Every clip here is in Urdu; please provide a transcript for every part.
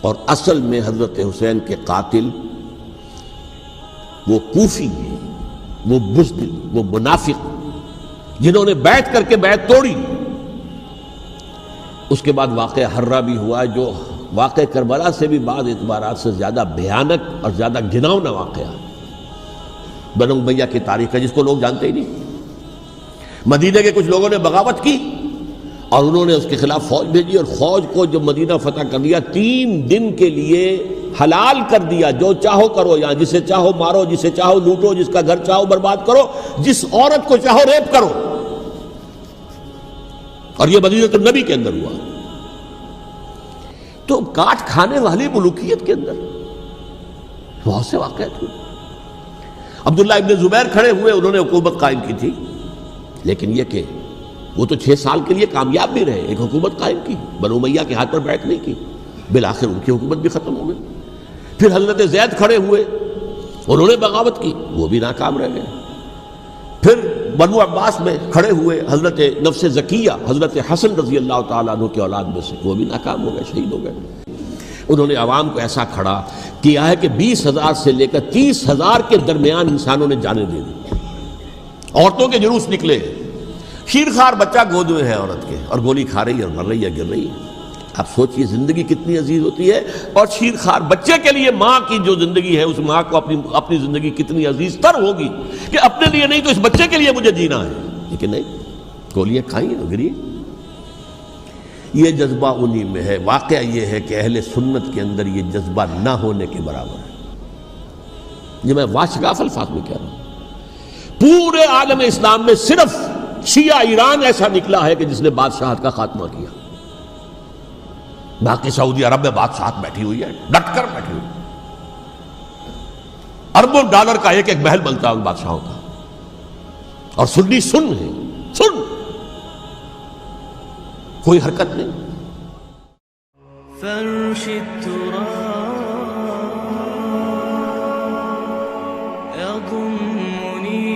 اور اصل میں حضرت حسین کے قاتل وہ کوفی ہیں، وہ بزدل، وہ منافق جنہوں نے بیعت کر کے بیعت توڑی۔ اس کے بعد واقعہ ہرہ بھی ہوا جو واقعہ کربلا سے بھی بعض اعتبارات سے زیادہ بھیانک اور زیادہ گھناؤنا واقعہ بنو امیہ کی تاریخ ہے، جس کو لوگ جانتے ہی نہیں۔ مدینے کے کچھ لوگوں نے بغاوت کی اور انہوں نے اس کے خلاف فوج بھیجی، اور فوج کو جب مدینہ فتح کر دیا 3 دن کے لیے حلال کر دیا، جو چاہو کرو، یہاں جسے چاہو مارو، جسے چاہو لوٹو، جس کا گھر چاہو برباد کرو، جس عورت کو چاہو ریپ کرو۔ اور یہ مدینہ النبی کے اندر ہوا۔ تو کاٹ کھانے والی ملوکیت کے اندر بہت سے واقعات ہوئے۔ عبداللہ ابن زبیر کھڑے ہوئے، انہوں نے حکومت قائم کی تھی، لیکن یہ کہ وہ تو 6 سال کے لیے کامیاب بھی رہے، ایک حکومت قائم کی، بنو امیہ کے ہاتھ پر بیعت نہیں کی، بالآخر ان کی حکومت بھی ختم ہو گئی۔ پھر حضرت زید کھڑے ہوئے، انہوں نے بغاوت کی، وہ بھی ناکام رہ گئے۔ پھر بنو عباس میں کھڑے ہوئے حضرت نفس زکیہ، حضرت حسن رضی اللہ تعالیٰ عنہ کے اولاد میں سے، وہ بھی ناکام ہو گئے، شہید ہو گئے۔ انہوں نے عوام کو ایسا کھڑا کیا ہے کہ 20,000 سے لے کر 30,000 کے درمیان انسانوں نے جانیں دے دی۔ عورتوں کے جلوس نکلے، شیرخوار بچہ گود میں ہے عورت کے، اور گولی کھا رہی ہے اور مر رہی ہے، گر رہی ہے۔ آپ سوچئے زندگی کتنی عزیز ہوتی ہے، اور شیرخوار بچے کے لیے ماں کی جو زندگی ہے، اس ماں کو اپنی زندگی کتنی عزیز تر ہوگی کہ اپنے لیے نہیں تو اس بچے کے لیے مجھے جینا ہے، لیکن نہیں، گولیاں کھائیں اور گری۔ یہ جذبہ انہی میں ہے۔ واقعہ یہ ہے کہ اہل سنت کے اندر یہ جذبہ نہ ہونے کے برابر ہے۔ یہ میں واشگاف الفاظ میں کہہ رہا ہوں۔ پورے عالم اسلام میں صرف شیعہ ایران ایسا نکلا ہے کہ جس نے بادشاہت کا خاتمہ کیا، باقی سعودی عرب میں بادشاہت بیٹھی ہوئی ہے، ڈٹ کر بیٹھی ہوئی، اربوں ڈالر کا ایک ایک محل بنتا ہے ان بادشاہوں کا، اور سنی سن ہے، سن، کوئی حرکت نہیں۔ فرش التراب يضمني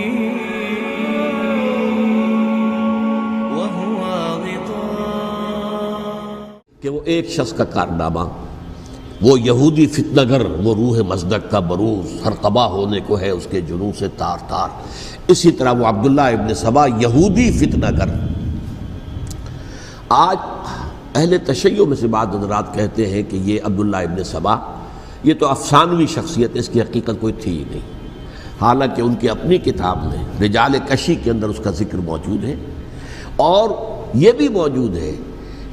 وهو غطاء، کہ وہ ایک شخص کا کارنامہ، وہ یہودی فتنہ گر، وہ روح مصدق کا بروز ہر قبا ہونے کو ہے اس کے جنوں سے تار تار۔ اسی طرح وہ عبداللہ ابن سبا یہودی فتنہ گر۔ آج اہل تشیع میں سے بعض حضرات کہتے ہیں کہ یہ عبداللہ ابن سبا یہ تو افسانوی شخصیت ہے، اس کی حقیقت کوئی تھی ہی نہیں، حالانکہ ان کی اپنی کتاب میں رجال کشی کے اندر اس کا ذکر موجود ہے، اور یہ بھی موجود ہے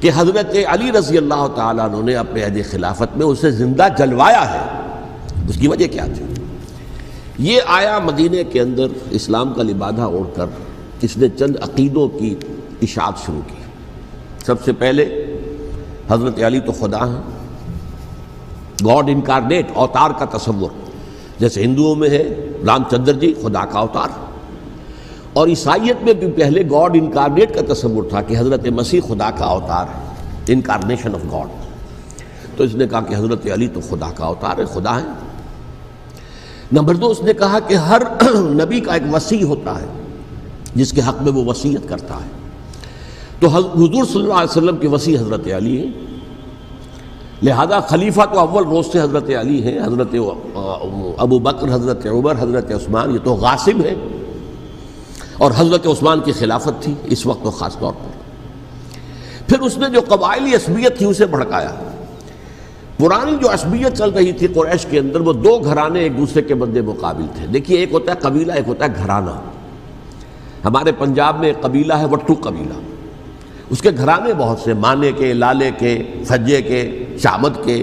کہ حضرت علی رضی اللہ تعالیٰ عنہ نے اپنے عہد خلافت میں اسے زندہ جلوایا ہے۔ اس کی وجہ کیا تھی؟ یہ آیا مدینے کے اندر اسلام کا لبادہ اوڑھ کر، اس نے چند عقیدوں کی اشاعت شروع کی۔ سب سے پہلے حضرت علی تو خدا ہیں، گاڈ انکارنیٹ، اوتار کا تصور، جیسے ہندوؤں میں ہے رام چندر جی خدا کا اوتار، اور عیسائیت میں بھی پہلے گاڈ انکارنیٹ کا تصور تھا کہ حضرت مسیح خدا کا اوتار ہے، انکارنیشن آف گاڈ۔ تو اس نے کہا کہ حضرت علی تو خدا کا اوتار ہے، خدا ہے۔ نمبر 2، اس نے کہا کہ ہر نبی کا ایک وصی ہوتا ہے جس کے حق میں وہ وصیت کرتا ہے، تو حضور صلی اللہ علیہ وسلم کے وصی حضرت علی ہیں، لہذا خلیفہ تو اول روز سے حضرت علی ہیں، حضرت ابو بکر، حضرت عمر، حضرت عثمان، یہ تو غاصب ہیں، اور حضرت عثمان کی خلافت تھی اس وقت تو خاص طور پر۔ پھر اس نے جو قبائلی عصبیت تھی اسے بھڑکایا۔ پرانی جو عصبیت چل رہی تھی قریش کے اندر، وہ 2 گھرانے ایک دوسرے کے مد مقابل تھے۔ دیکھیے، ایک ہوتا ہے قبیلہ، ایک ہوتا ہے گھرانہ۔ ہمارے پنجاب میں ایک قبیلہ ہے وٹو قبیلہ، اس کے گھرانے بہت سے، مانے کے، لالے کے، فجے کے، شامت کے،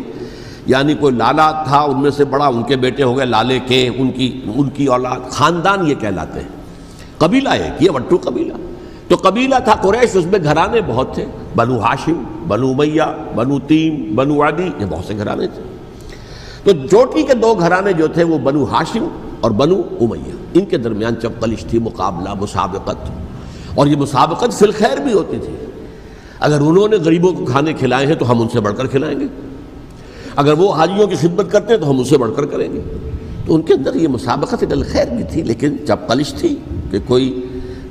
یعنی کوئی لالا تھا ان میں سے بڑا، ان کے بیٹے ہو گئے لالے کے، ان کی اولاد، خاندان یہ کہلاتے ہیں۔ قبیلہ ایک، یہ وٹو قبیلہ۔ تو قبیلہ تھا قریش، اس میں گھرانے بہت تھے، بنو ہاشم، بنو امیہ، بنو تیم، بنو عدی، یہ بہت سے گھرانے تھے۔ تو چوٹی کے 2 گھرانے جو تھے وہ بنو ہاشم اور بنو امیہ، ان کے درمیان چپقلش تھی، مقابلہ، مسابقت، اور یہ مسابقت فی الخیر بھی ہوتی تھی۔ اگر انہوں نے غریبوں کو کھانے کھلائے ہیں تو ہم ان سے بڑھ کر کھلائیں گے، اگر وہ حاجیوں کی خدمت کرتے ہیں تو ہم ان سے بڑھ کر کریں گے۔ تو ان کے اندر یہ مسابقت فی الخیر بھی تھی، لیکن چپقلش تھی کہ کوئی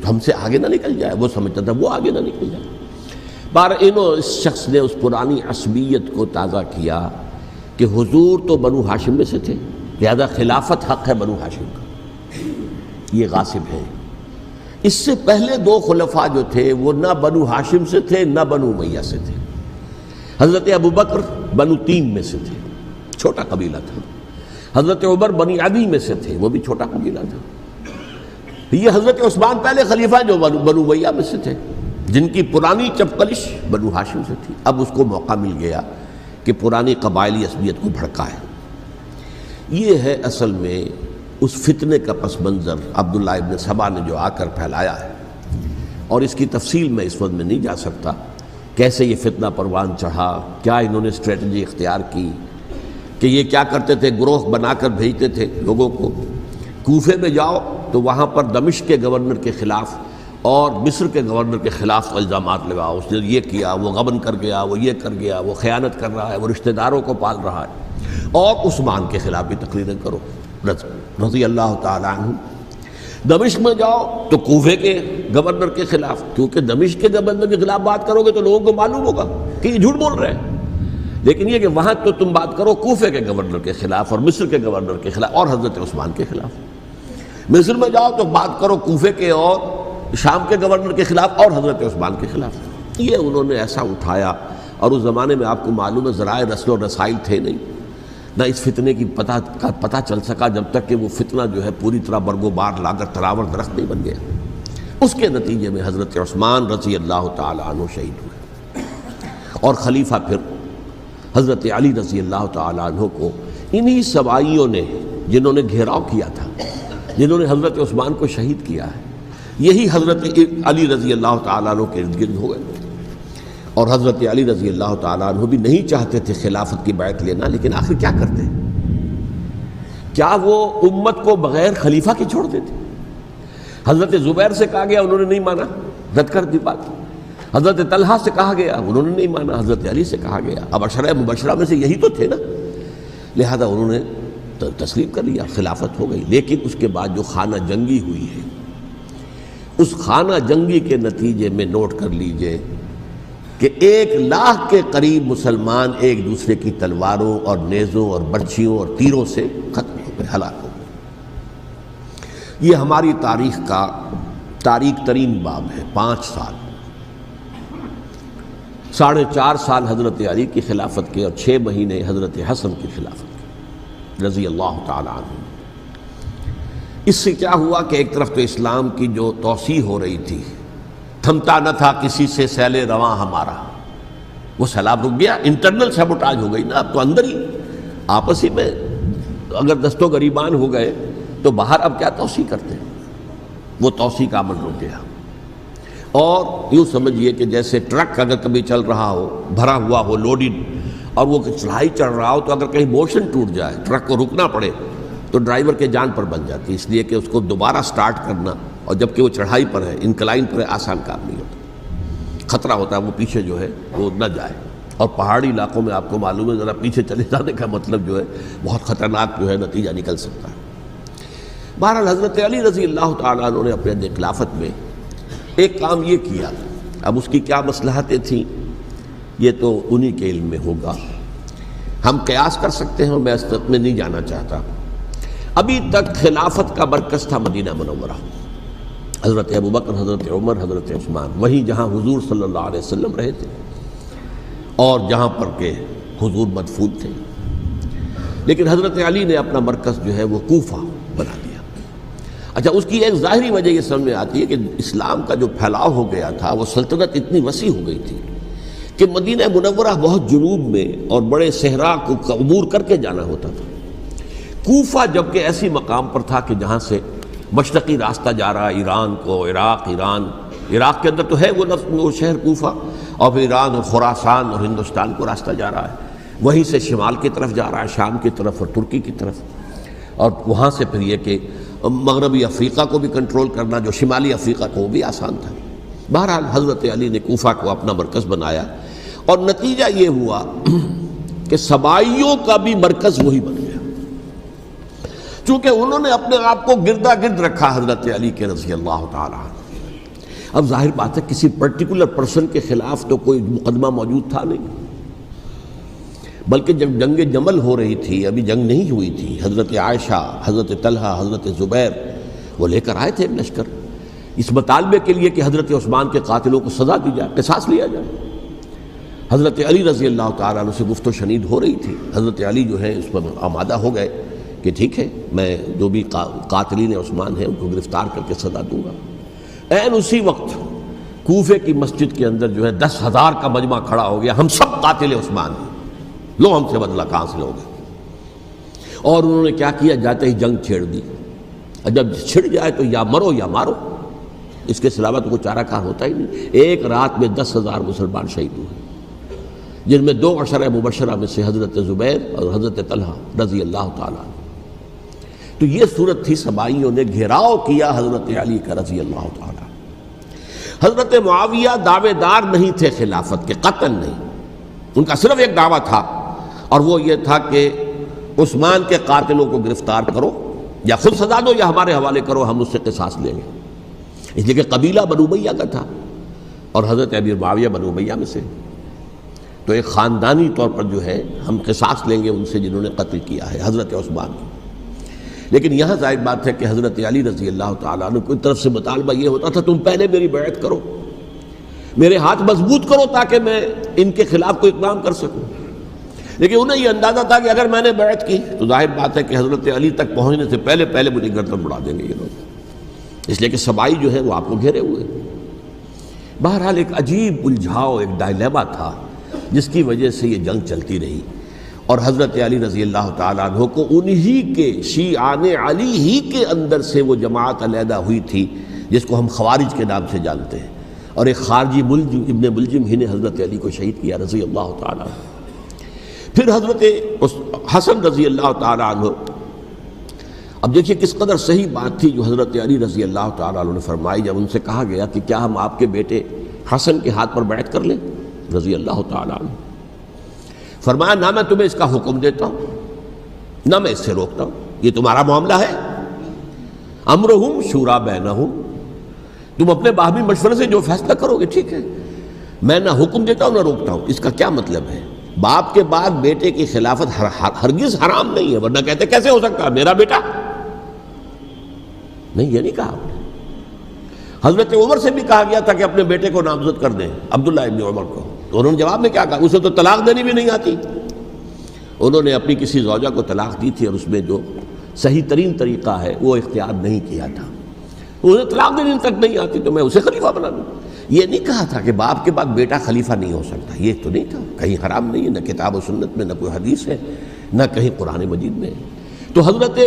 ہم سے آگے نہ نکل جائے، وہ سمجھتا تھا وہ آگے نہ نکل جائے۔ اس شخص نے اس پرانی عصبیت کو تازہ کیا کہ حضور تو بنو ہاشم میں سے تھے، لہذا خلافت حق ہے بنو ہاشم کا، یہ غاصب ہے۔ اس سے پہلے دو خلفاء جو تھے وہ نہ بنو ہاشم سے تھے نہ بنو امیہ سے تھے۔ حضرت ابوبکر بنو تیم میں سے تھے، چھوٹا قبیلہ تھا۔ حضرت عمر بنی عدی میں سے تھے، وہ بھی چھوٹا قبیلہ تھا۔ یہ حضرت عثمان پہلے خلیفہ جو بنو امیہ میں سے تھے، جن کی پرانی چپکلش بنو ہاشم سے تھی۔ اب اس کو موقع مل گیا کہ پرانی قبائلی عصبیت کو بھڑکائے۔ یہ ہے اصل میں اس فتنے کا پس منظر عبداللہ ابن سبا نے جو آ کر پھیلایا ہے، اور اس کی تفصیل میں اس وقت میں نہیں جا سکتا، کیسے یہ فتنہ پروان چڑھا، کیا انہوں نے اسٹریٹجی اختیار کی کہ یہ کیا کرتے تھے، گروہ بنا کر بھیجتے تھے لوگوں کو، کوفے میں جاؤ تو وہاں پر دمشق کے گورنر کے خلاف اور مصر کے گورنر کے خلاف الزامات لگاؤ، اس نے یہ کیا، وہ غبن کر گیا، وہ یہ کر گیا، وہ خیانت کر رہا ہے، وہ رشتہ داروں کو پال رہا ہے، اور عثمان کے خلاف بھی تقریریں کرو رضی اللہ تعالیٰ عنہ۔ دمشق میں جاؤ تو کوفے کے گورنر کے خلاف، کیونکہ دمشق کے گورنر کے خلاف بات کرو گے تو لوگوں کو معلوم ہوگا کہ یہ جھوٹ بول رہے ہیں، لیکن یہ کہ وہاں تو تم بات کرو کوفے کے گورنر کے خلاف اور مصر کے گورنر کے خلاف اور حضرت عثمان کے خلاف۔ مصر میں جاؤ تو بات کرو کوفے کے اور شام کے گورنر کے خلاف اور حضرت عثمان کے خلاف۔ یہ انہوں نے ایسا اٹھایا، اور اس زمانے میں آپ کو معلوم ہے ذرائع رسل و رسائل تھے نہیں، نہ اس فتنے کی پتہ چل سکا جب تک کہ وہ فتنہ جو ہے پوری طرح برگو بار لا کر تراور درخت نہیں بن گیا۔ اس کے نتیجے میں حضرت عثمان رضی اللہ تعالیٰ عنہ شہید ہوئے، اور خلیفہ پھر حضرت علی رضی اللہ تعالیٰ عنہ کو انہی سبائیوں نے، جنہوں نے گھیراؤ کیا تھا، جنہوں نے حضرت عثمان کو شہید کیا ہے، یہی حضرت علی رضی اللہ تعالیٰ عنہ کے ارد گرد ہو گئے۔ اور حضرت علی رضی اللہ تعالیٰ عنہ بھی نہیں چاہتے تھے خلافت کی بیعت لینا، لیکن آخر کیا کرتے؟ کیا وہ امت کو بغیر خلیفہ کے چھوڑ دیتے؟ حضرت زبیر سے کہا گیا، انہوں نے نہیں مانا، رد کر دی بات۔ حضرت طلحہ سے کہا گیا، انہوں نے نہیں مانا۔ حضرت علی سے کہا گیا، اب عشرہ مبشرہ میں سے یہی تو تھے نا، لہذا انہوں نے تسلیم کر لیا، خلافت ہو گئی۔ لیکن اس کے بعد جو خانہ جنگی ہوئی ہے، اس خانہ جنگی کے نتیجے میں نوٹ کر لیجئے کہ 1,00,000 کے قریب مسلمان ایک دوسرے کی تلواروں اور نیزوں اور برچھیوں اور تیروں سے ختم ہو گئے، ہلاک ہو گئے۔ یہ ہماری تاریخ کا تاریک ترین باب ہے۔ 5 سال، 4.5 سال حضرت علی کی خلافت کے، اور 6 مہینے حضرت حسن کی خلافت کے رضی اللہ تعالیٰ عنہ۔ اس سے کیا ہوا کہ ایک طرف تو اسلام کی جو توسیع ہو رہی تھی، تھمتا نہ تھا کسی سے سیل رواں ہمارا، وہ سیلاب رک گیا، انٹرنل سیبوٹاج ہو گئی نا، اب تو اندر ہی آپس ہی میں اگر دست و گریبان ہو گئے تو باہر اب کیا توسیع کرتے ہیں، وہ توسیع کا عمل رک گیا۔ اور یوں سمجھیے کہ جیسے ٹرک اگر کبھی چل رہا ہو، بھرا ہوا ہو، لوڈڈ، اور وہ چڑھائی چڑھ رہا ہو، تو اگر کہیں موشن ٹوٹ جائے، ٹرک کو رکنا پڑے، تو ڈرائیور کے جان پر بن جاتی، اس لیے کہ اس کو دوبارہ سٹارٹ کرنا، اور جبکہ وہ چڑھائی پر ہے، انکلائن پر ہے، آسان کام نہیں ہوتا، خطرہ ہوتا ہے وہ پیچھے جو ہے وہ نہ جائے۔ اور پہاڑی علاقوں میں آپ کو معلوم ہے ذرا پیچھے چلے جانے کا مطلب جو ہے بہت خطرناک جو ہے نتیجہ نکل سکتا ہے۔ بہرحال حضرت علی رضی اللہ تعالیٰ عنہ نے اپنے خلافت میں ایک کام یہ کیا، اب اس کی کیا مصلحتیں تھیں یہ تو انہی کے علم میں ہوگا، ہم قیاس کر سکتے ہیں، میں اس میں نہیں جانا چاہتا۔ ابھی تک خلافت کا مرکز تھا مدینہ منورہ، حضرت ابوبکر، حضرت عمر، حضرت عثمان، وہیں جہاں حضور صلی اللہ علیہ وسلم رہے تھے اور جہاں پر کہ حضور مدفون تھے۔ لیکن حضرت علی نے اپنا مرکز جو ہے وہ کوفہ بنا دیا۔ اچھا، اس کی ایک ظاہری وجہ یہ سمجھ میں آتی ہے کہ اسلام کا جو پھیلاؤ ہو گیا تھا، وہ سلطنت اتنی وسیع ہو گئی تھی کہ مدینہ منورہ بہت جنوب میں اور بڑے صحرا کو عبور کر کے جانا ہوتا تھا۔ کوفہ جبکہ ایسی مقام پر تھا کہ جہاں سے مشرقی راستہ جا رہا ہے ایران کو، عراق کے اندر تو ہے وہ شہر کوفہ، اور پھر ایران اور خراسان اور ہندوستان کو راستہ جا رہا ہے، وہیں سے شمال کی طرف جا رہا ہے، شام کی طرف اور ترکی کی طرف، اور وہاں سے پھر یہ کہ مغربی افریقہ کو بھی کنٹرول کرنا، جو شمالی افریقہ کو، وہ بھی آسان تھا۔ بہرحال حضرت علی نے کوفہ کو اپنا مرکز بنایا، اور نتیجہ یہ ہوا کہ سبائیوں کا بھی مرکز وہی بن گیا، چونکہ انہوں نے اپنے آپ کو گردا گرد رکھا حضرت علی کے رضی اللہ تعالیٰ عنہ۔ اب ظاہر بات ہے کسی پرٹیکولر پرسن کے خلاف تو کوئی مقدمہ موجود تھا نہیں، بلکہ جب جنگ جمل ہو رہی تھی، ابھی جنگ نہیں ہوئی تھی، حضرت عائشہ، حضرت طلحہ، حضرت زبیر وہ لے کر آئے تھے ایک لشکر اس مطالبے کے لیے کہ حضرت عثمان کے قاتلوں کو سزا دی جائے، قصاص لیا جائے۔ حضرت علی رضی اللہ تعالیٰ عنہ سے گفت و شنید ہو رہی تھی، حضرت علی جو ہے اس پر آمادہ ہو گئے کہ ٹھیک ہے، میں جو بھی قاتلین عثمان ہیں ان کو گرفتار کر کے سزا دوں گا۔ عین اسی وقت کوفے کی مسجد کے اندر جو ہے 10,000 کا مجمع کھڑا ہو گیا، ہم سب قاتل عثمان ہیں، لو ہم سے بدلہ کہاں سے لوگے؟ اور انہوں نے کیا کیا، جاتے ہی جنگ چھیڑ دی۔ اور جب چھڑ جائے تو یا مرو یا مارو، اس کے علاوہ تو کوئی چارہ کار ہوتا ہی نہیں۔ ایک رات میں 10,000 مسلمان شہید ہوئے، جن میں 2 عشرہ مبشرہ میں سے حضرت زبیر اور حضرت طلحہ رضی اللہ تعالیٰ عنہ۔ تو یہ صورت تھی، سبائیوں نے گھیراؤ کیا حضرت علی کا رضی اللہ تعالیٰ۔ حضرت معاویہ دعوے دار نہیں تھے خلافت کے، قطعاً نہیں، ان کا صرف ایک دعویٰ تھا، اور وہ یہ تھا کہ عثمان کے قاتلوں کو گرفتار کرو، یا خود سزا دو یا ہمارے حوالے کرو، ہم اس سے قصاص لیں گے۔ اس لیے کہ قبیلہ بنو امیہ کا تھا اور حضرت امیر معاویہ بنو امیہ میں سے، تو ایک خاندانی طور پر جو ہے ہم قصاص لیں گے ان سے جنہوں نے قتل کیا ہے حضرت عثمان کو۔ لیکن یہاں ظاہر بات ہے کہ حضرت علی رضی اللہ تعالیٰ عنہ کی طرف سے مطالبہ یہ ہوتا تھا، تم پہلے میری بیعت کرو، میرے ہاتھ مضبوط کرو تاکہ میں ان کے خلاف کوئی اقدام کر سکوں۔ لیکن انہیں یہ اندازہ تھا کہ اگر میں نے بیعت کی تو ظاہر بات ہے کہ حضرت علی تک پہنچنے سے پہلے مجھے گردن اڑا دیں گے یہ لوگ، اس لیے کہ سبائی جو ہے وہ آپ کو گھیرے ہوئے۔ بہرحال ایک عجیب الجھاؤ، ایک ڈائلیما تھا جس کی وجہ سے یہ جنگ چلتی رہی، اور حضرت علی رضی اللہ تعالیٰ عنہ کو انہی کے شیعان علی ہی کے اندر سے وہ جماعت علیحدہ ہوئی تھی جس کو ہم خوارج کے نام سے جانتے ہیں، اور ایک خارجی ملجم ابن ملجم ہی نے حضرت علی کو شہید کیا رضی اللہ تعالیٰ عنہ۔ پھر حضرت حسن رضی اللہ تعالیٰ عنہ، اب دیکھیے کس قدر صحیح بات تھی جو حضرت علی رضی اللہ تعالیٰ عنہ نے فرمائی جب ان سے کہا گیا کہ کیا ہم آپ کے بیٹے حسن کے ہاتھ پر بیعت کر لیں رضی اللہ تعالیٰ عنہ۔ فرمایا نہ میں تمہیں اس کا حکم دیتا ہوں نہ میں اس سے روکتا ہوں، یہ تمہارا معاملہ ہے، امرہم شورا بینہم، تم اپنے باہمی مشورے سے جو فیصلہ کرو گے ٹھیک ہے، میں نہ حکم دیتا ہوں نہ روکتا ہوں۔ اس کا کیا مطلب ہے؟ باپ کے بعد بیٹے کی خلافت ہرگز حرام نہیں ہے، ورنہ کہتے کیسے ہو سکتا ہے میرا بیٹا؟ نہیں، یہ نہیں کہا آپ نے۔ حضرت عمر سے بھی کہا گیا تھا کہ اپنے بیٹے کو نامزد کر دیں، عبداللہ ابن عمر کو، تو انہوں نے جواب میں کیا کہا؟ اسے تو طلاق دینی بھی نہیں آتی۔ انہوں نے اپنی کسی زوجہ کو طلاق دی تھی اور اس میں جو صحیح ترین طریقہ ہے وہ اختیار نہیں کیا تھا، انہیں طلاق دینے تک نہیں آتی تو میں اسے خلیفہ بنا دوں۔ یہ نہیں کہا تھا کہ باپ کے بعد بیٹا خلیفہ نہیں ہو سکتا، یہ تو نہیں تھا، کہیں حرام نہیں ہے، نہ کتاب و سنت میں، نہ کوئی حدیث ہے، نہ کہیں قرآن مجید میں۔ تو حضرت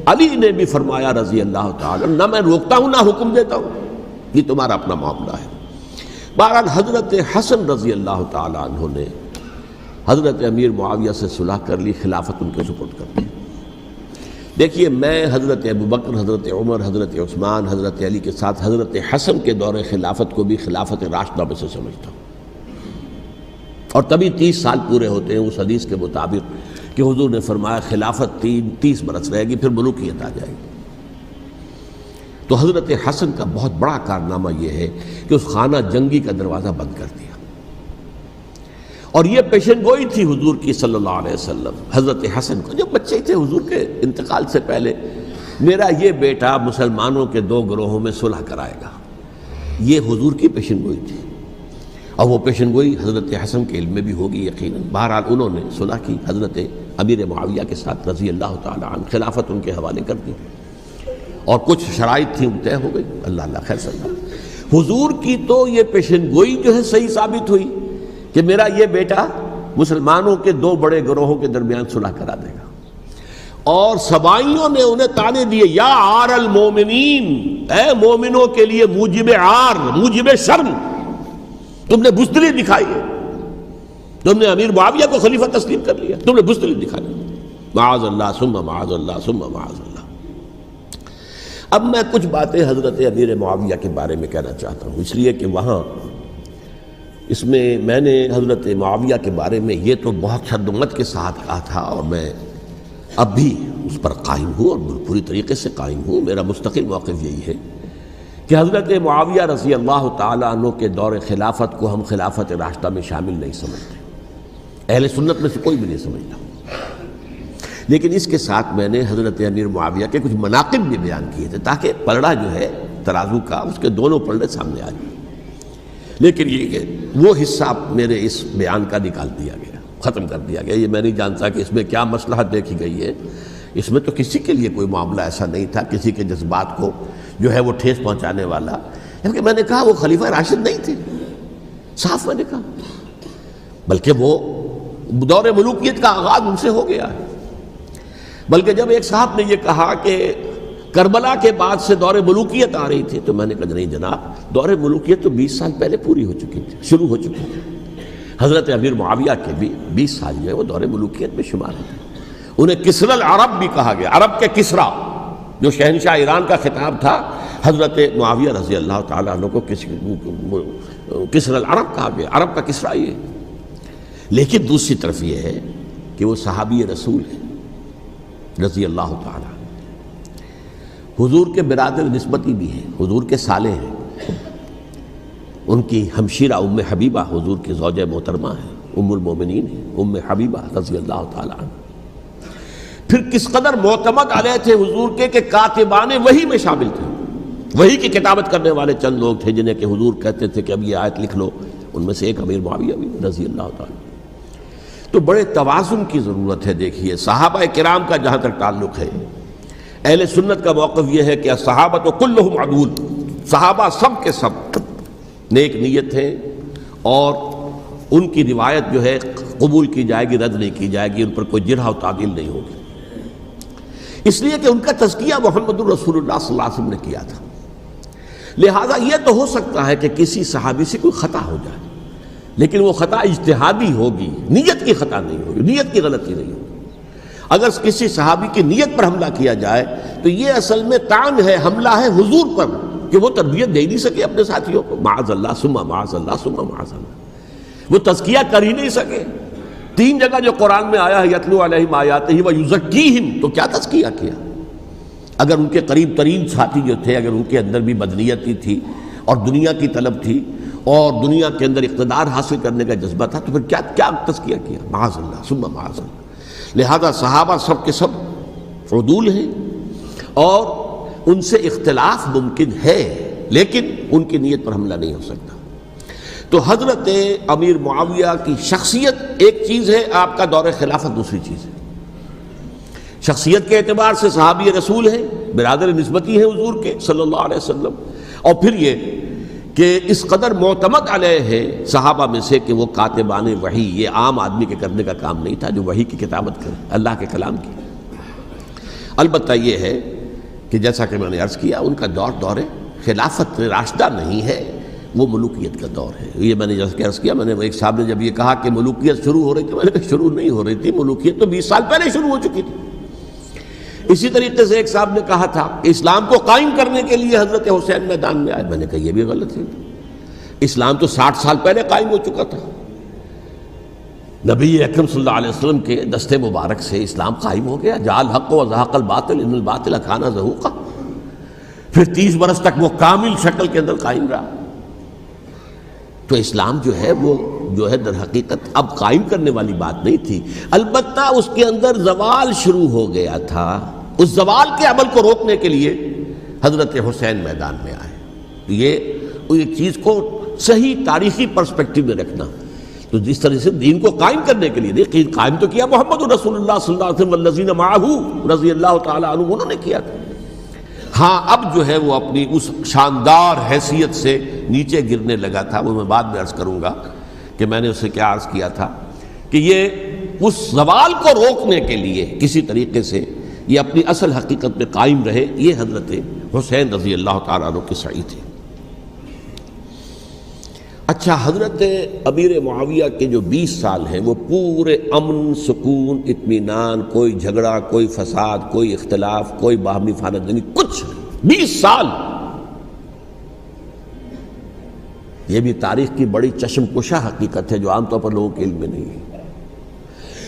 علی نے بھی فرمایا رضی اللہ تعالیٰ، نہ میں روکتا ہوں نہ حکم دیتا ہوں، یہ تمہارا اپنا معاملہ ہے۔ بہرحال حضرت حسن رضی اللہ تعالیٰ عنہ نے حضرت امیر معاویہ سے صلح کر لی، خلافت ان کے سپرد کر دی۔ دیکھیے میں حضرت ابوبکر، حضرت عمر، حضرت عثمان، حضرت علی کے ساتھ حضرت حسن کے دور خلافت کو بھی خلافت راشدہ میں سے سمجھتا ہوں، اور تبھی 30 سال پورے ہوتے ہیں اس حدیث کے مطابق کہ حضور نے فرمایا خلافت 30 برس رہے گی پھر ملوکیت آ جائے گی۔ تو حضرت حسن کا بہت بڑا کارنامہ یہ ہے کہ اس خانہ جنگی کا دروازہ بند کر دیا، اور یہ پیشن گوئی تھی حضور کی صلی اللہ علیہ وسلم حضرت حسن کو، جب بچے تھے حضور کے انتقال سے پہلے، میرا یہ بیٹا مسلمانوں کے 2 گروہوں میں صلح کرائے گا، یہ حضور کی پیشن گوئی تھی، اور وہ پیشن گوئی حضرت حسن کے علم میں بھی ہوگی یقیناً۔ بہرحال انہوں نے صلح کی حضرت امیر معاویہ کے ساتھ رضی اللہ تعالیٰ عنہ، خلافت ان کے حوالے کر دی، اور کچھ شرائط تھیں طے ہو گئی، اللہ خیر صلی اللہ۔ حضور کی تو یہ پیشن گوئی جو ہے صحیح ثابت ہوئی کہ میرا یہ بیٹا مسلمانوں کے 2 بڑے گروہوں کے درمیان صلح کرا دے گا، اور سبائیوں نے انہیں تانے دیے، یا عار المومنین، اے مومنوں کے لیے موجب عار، موجب شرم، تم نے بزدلی دکھائی ہے، تم نے امیر معاویہ کو خلیفہ تسلیم کر لیا، تم نے بزدلی دکھائی، معاذ اللہ ثم معاذ اللہ ثم معاذ اللہ۔ اب میں کچھ باتیں حضرت امیر معاویہ کے بارے میں کہنا چاہتا ہوں، اس لیے کہ وہاں اس میں نے حضرت معاویہ کے بارے میں یہ تو بہت شدت کے ساتھ کہا تھا، اور میں اب بھی اس پر قائم ہوں اور پوری طریقے سے قائم ہوں۔ میرا مستقل موقف یہی ہے کہ حضرت معاویہ رضی اللہ تعالیٰ عنہ کے دور خلافت کو ہم خلافت راشدہ میں شامل نہیں سمجھتے، اہل سنت میں سے کوئی بھی نہیں سمجھتا۔ لیکن اس کے ساتھ میں نے حضرت امیر معاویہ کے کچھ مناقب بھی بیان کیے تھے تاکہ پلڑا جو ہے ترازو کا اس کے دونوں پلڑے سامنے آ جائیں۔ لیکن یہ کہ وہ حصہ میرے اس بیان کا نکال دیا گیا، ختم کر دیا گیا۔ یہ میں نہیں جانتا کہ اس میں کیا مصلحت دیکھی گئی ہے۔ اس میں تو کسی کے لیے کوئی معاملہ ایسا نہیں تھا کسی کے جذبات کو جو ہے وہ ٹھیس پہنچانے والا، کیونکہ میں نے کہا وہ خلیفہ راشد نہیں تھے، صاف میں نے کہا، بلکہ وہ دور ملوکیت کا آغاز ان سے ہو گیا ہے۔ بلکہ جب ایک صاحب نے یہ کہا کہ کربلا کے بعد سے دور ملوکیت آ رہی تھی، تو میں نے کہا نہیں جناب، دور ملوکیت تو 20 سال پہلے پوری ہو چکی تھی، شروع ہو چکی تھی۔ حضرت امیر معاویہ کے بھی 20 سال جو ہے وہ دور ملوکیت میں شمار ہوتے ہیں۔ انہیں کسرى العرب بھی کہا گیا، عرب کے کسریٰ، جو شہنشاہ ایران کا خطاب تھا، حضرت معاویہ رضی اللہ تعالیٰ عنہ کو کسرى العرب کہا گیا، عرب کا کسریٰ یہ۔ لیکن دوسری طرف یہ ہے کہ وہ صحابی رسول ہیں رضی اللہ تعالیٰ، حضور کے برادر نسبتی بھی ہیں، حضور کے سالے ہیں، ان کی ہمشیرہ ام حبیبہ حضور کی زوجہ محترمہ ہیں، ام المومنین ہیں ام حبیبہ رضی اللہ تعالیٰ عنہ۔ پھر کس قدر معتمد علیہ تھے حضور کے کہ کاتبان وحی میں شامل تھے، وحی کی کتابت کرنے والے چند لوگ تھے جنہیں کہ حضور کہتے تھے کہ اب یہ آیت لکھ لو، ان میں سے ایک امیر معاویہ بھی رضی اللہ تعالیٰ۔ تو بڑے توازن کی ضرورت ہے۔ دیکھیے صحابہ کرام کا جہاں تک تعلق ہے، اہل سنت کا موقف یہ ہے کہ صحابہ کلہم عدول، صحابہ سب کے سب نیک نیت ہیں، اور ان کی روایت جو ہے قبول کی جائے گی، رد نہیں کی جائے گی، ان پر کوئی جرح و تعدیل نہیں ہوگی، اس لیے کہ ان کا تزکیہ محمد الرسول اللہ صلی اللہ علیہ وسلم نے کیا تھا۔ لہٰذا یہ تو ہو سکتا ہے کہ کسی صحابی سے کوئی خطا ہو جائے، لیکن وہ خطا اجتہادی ہوگی، نیت کی خطا نہیں ہوگی، نیت کی غلطی نہیں ہوگی۔ اگر کسی صحابی کی نیت پر حملہ کیا جائے تو یہ اصل میں طعن ہے، حملہ ہے حضور پر کہ وہ تربیت دے نہیں سکے اپنے ساتھیوں کو، معاذ اللہ ثم معاذ اللہ ثم معاذ اللہ، وہ تزکیہ کر ہی نہیں سکے۔ 3 جگہ جو قرآن میں آیا ہے یتلو علیہم آیاتہ ویزکیہم، تو کیا تزکیہ کیا؟ اگر ان کے قریب ترین ساتھی جو تھے، اگر ان کے اندر بھی بدنیتی تھی اور دنیا کی طلب تھی اور دنیا کے اندر اقتدار حاصل کرنے کا جذبہ تھا، تو پھر کیا تزکیہ کیا؟ معاذ اللہ ثم معاذ اللہ۔ لہذا صحابہ سب کے سب عدول ہیں، اور ان سے اختلاف ممکن ہے، لیکن ان کی نیت پر حملہ نہیں ہو سکتا۔ تو حضرت امیر معاویہ کی شخصیت ایک چیز ہے، آپ کا دور خلافت دوسری چیز ہے۔ شخصیت کے اعتبار سے صحابی رسول ہیں، برادر نسبتی ہیں حضور کے صلی اللہ علیہ وسلم، اور پھر یہ کہ اس قدر معتمد علیہ ہے صحابہ میں سے کہ وہ کاتبان وحی، یہ عام آدمی کے کرنے کا کام نہیں تھا جو وحی کی کتابت کرے، اللہ کے کلام کی۔ البتہ یہ ہے کہ جیسا کہ میں نے عرض کیا، ان کا دور خلافت راشدہ نہیں ہے، وہ ملوکیت کا دور ہے۔ یہ میں نے جیسا کہ عرض کیا، میں نے ایک صاحب نے جب یہ کہا کہ ملوکیت شروع ہو رہی تھی، میں نے کہا شروع نہیں ہو رہی تھی، ملوکیت تو 20 سال پہلے شروع ہو چکی تھی۔ اسی طریقے سے ایک صاحب نے کہا تھا کہ اسلام کو قائم کرنے کے لیے حضرت حسین میدان میں آئے، میں نے کہا یہ بھی غلط ہے، اسلام تو 60 سال پہلے قائم ہو چکا تھا، نبی اکرم صلی اللہ علیہ وسلم کے دست مبارک سے اسلام قائم ہو گیا، جاء الحق وزهق الباطل ان الباطل کان زہوقا، پھر 30 برس تک وہ کامل شکل کے اندر قائم رہا۔ تو اسلام جو ہے وہ جو ہے در حقیقت اب قائم کرنے والی بات نہیں تھی، البتہ اس کے اندر زوال شروع ہو گیا تھا، اس زوال کے عمل کو روکنے کے لیے حضرت حسین میدان میں آئے۔ یہ ایک چیز کو صحیح تاریخی پرسپیکٹو میں رکھنا، تو جس طرح سے دین کو قائم کرنے کے لیے دیکھیے قائم تو کیا محمد رسول اللہ صلی اللہ علیہ وسلم والذین معہ رضی اللہ تعالیٰ عنہ، انہوں نے کیا تھا۔ ہاں اب جو ہے وہ اپنی اس شاندار حیثیت سے نیچے گرنے لگا تھا، وہ میں بعد میں عرض کروں گا کہ میں نے اسے کیا عرض کیا تھا کہ یہ اس زوال کو روکنے کے لیے کسی طریقے سے یہ اپنی اصل حقیقت میں قائم رہے، یہ حضرت حسین رضی اللہ تعالیٰ عنہ کے سعی تھے۔ اچھا، حضرت امیر معاویہ کے جو 20 سال ہیں وہ پورے امن، سکون، اطمینان، کوئی جھگڑا، کوئی فساد، کوئی اختلاف، کوئی باہمی خاندانی، کچھ نہیں، 20 سال۔ یہ بھی تاریخ کی بڑی چشم کشا حقیقت ہے جو عام طور پر لوگوں کے علم میں نہیں ہے۔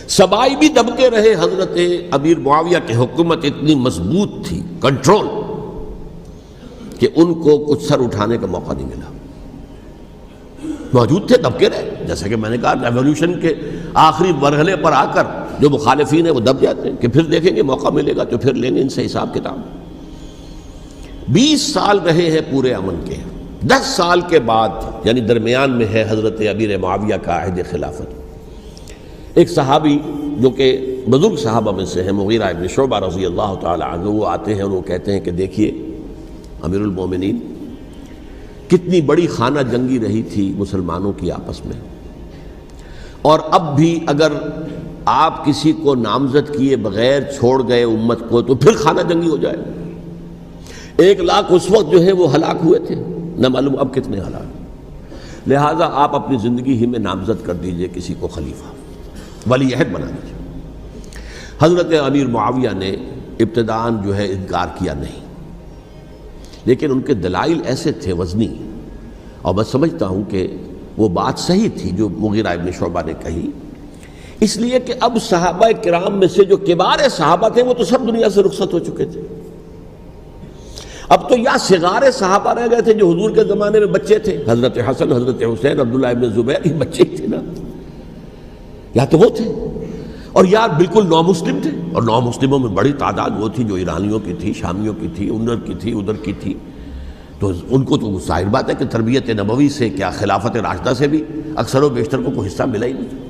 سبائی بھی دبکے رہے، حضرت امیر معاویہ کی حکومت اتنی مضبوط تھی، کنٹرول، کہ ان کو کچھ سر اٹھانے کا موقع نہیں ملا، موجود تھے، دبکے رہے۔ جیسا کہ میں نے کہا ریولوشن کے آخری مرحلے پر آ کر جو مخالفین ہیں وہ دب جاتے ہیں کہ پھر دیکھیں گے موقع ملے گا تو پھر لیں گے ان سے حساب کتاب۔ 20 سال رہے ہیں پورے امن کے، 10 سال کے بعد یعنی درمیان میں ہے حضرت امیر معاویہ کا عہد خلافت۔ ایک صحابی جو کہ بزرگ صحابہ میں سے ہیں، مغیرہ ابن شعبہ رضی اللہ تعالی عنہ، وہ آتے ہیں اور وہ کہتے ہیں کہ دیکھیے امیر المومنین، کتنی بڑی خانہ جنگی رہی تھی مسلمانوں کی آپس میں، اور اب بھی اگر آپ کسی کو نامزد کیے بغیر چھوڑ گئے امت کو تو پھر خانہ جنگی ہو جائے۔ 1 لاکھ اس وقت جو ہے وہ ہلاک ہوئے تھے، نہ معلوم اب کتنے ہلاک۔ لہٰذا آپ اپنی زندگی ہی میں نامزد کر دیجئے کسی کو خلیفہ، ولی عہد بنا دیجئے۔ حضرت امیر معاویہ نے ابتداءً جو ہے انکار کیا نہیں، لیکن ان کے دلائل ایسے تھے وزنی، اور میں سمجھتا ہوں کہ وہ بات صحیح تھی جو مغیرہ ابن شعبہ نے کہی، اس لیے کہ اب صحابہ کرام میں سے جو کبار صحابہ تھے وہ تو سب دنیا سے رخصت ہو چکے تھے۔ اب تو یا صغار صحابہ رہ گئے تھے جو حضور کے زمانے میں بچے تھے، حضرت حسن، حضرت حسین، عبداللہ ابن زبیر، یہ بچے ہی تھے نا، یا تو وہ تھے، اور یا بالکل نو مسلم تھے، اور نو مسلموں میں بڑی تعداد وہ تھی جو ایرانیوں کی تھی، شامیوں کی تھی، ادھر کی تھی، تو ان کو تو ظاہر بات ہے کہ تربیت نبوی سے کیا خلافت راشدہ سے بھی اکثر و بیشتر کو کوئی حصہ ملا ہی نہیں۔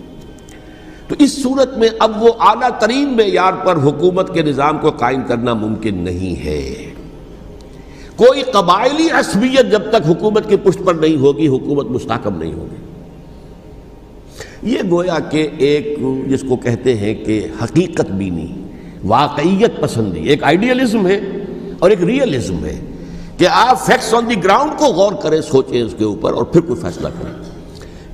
تو اس صورت میں اب وہ اعلیٰ ترین معیار پر حکومت کے نظام کو قائم کرنا ممکن نہیں ہے۔ کوئی قبائلی عصبیت جب تک حکومت کی پشت پر نہیں ہوگی، حکومت مستحکم نہیں ہوگی۔ یہ گویا کہ ایک جس کو کہتے ہیں کہ حقیقت بینی، واقعیت پسندی، ایک آئیڈیلزم ہے اور ایک ریئلزم ہے کہ آپ فیکٹس آن دی گراؤنڈ کو غور کریں، سوچیں اس کے اوپر اور پھر کوئی فیصلہ کریں۔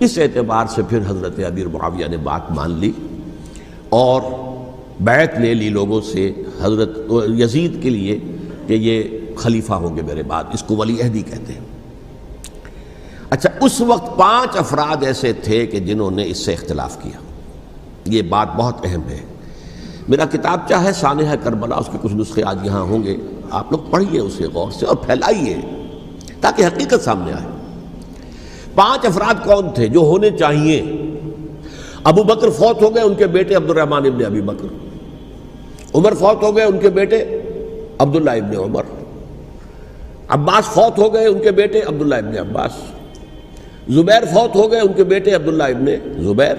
اس اعتبار سے پھر حضرت امیر معاویہ نے بات مان لی اور بیعت لے لی لوگوں سے حضرت یزید کے لیے کہ یہ خلیفہ ہوں گے میرے بعد، اس کو ولی عہدی کہتے ہیں۔ اچھا، اس وقت 5 افراد ایسے تھے کہ جنہوں نے اس سے اختلاف کیا، یہ بات بہت اہم ہے۔ میرا کتابچہ ہے سانحہ کربلا، اس کے کچھ نسخے آج یہاں ہوں گے، آپ لوگ پڑھیے اسے غور سے اور پھیلائیے تاکہ حقیقت سامنے آئے۔ 5 افراد کون تھے جو ہونے چاہیے؟ ابو بکر فوت ہو گئے، ان کے بیٹے عبد الرحمن ابن ابی بکر۔ عمر فوت ہو گئے، ان کے بیٹے عبداللہ ابن عمر۔ عباس فوت ہو گئے، ان کے بیٹے عبداللہ ابن عباس۔ زبیر فوت ہو گئے، ان کے بیٹے عبداللہ ابن زبیر۔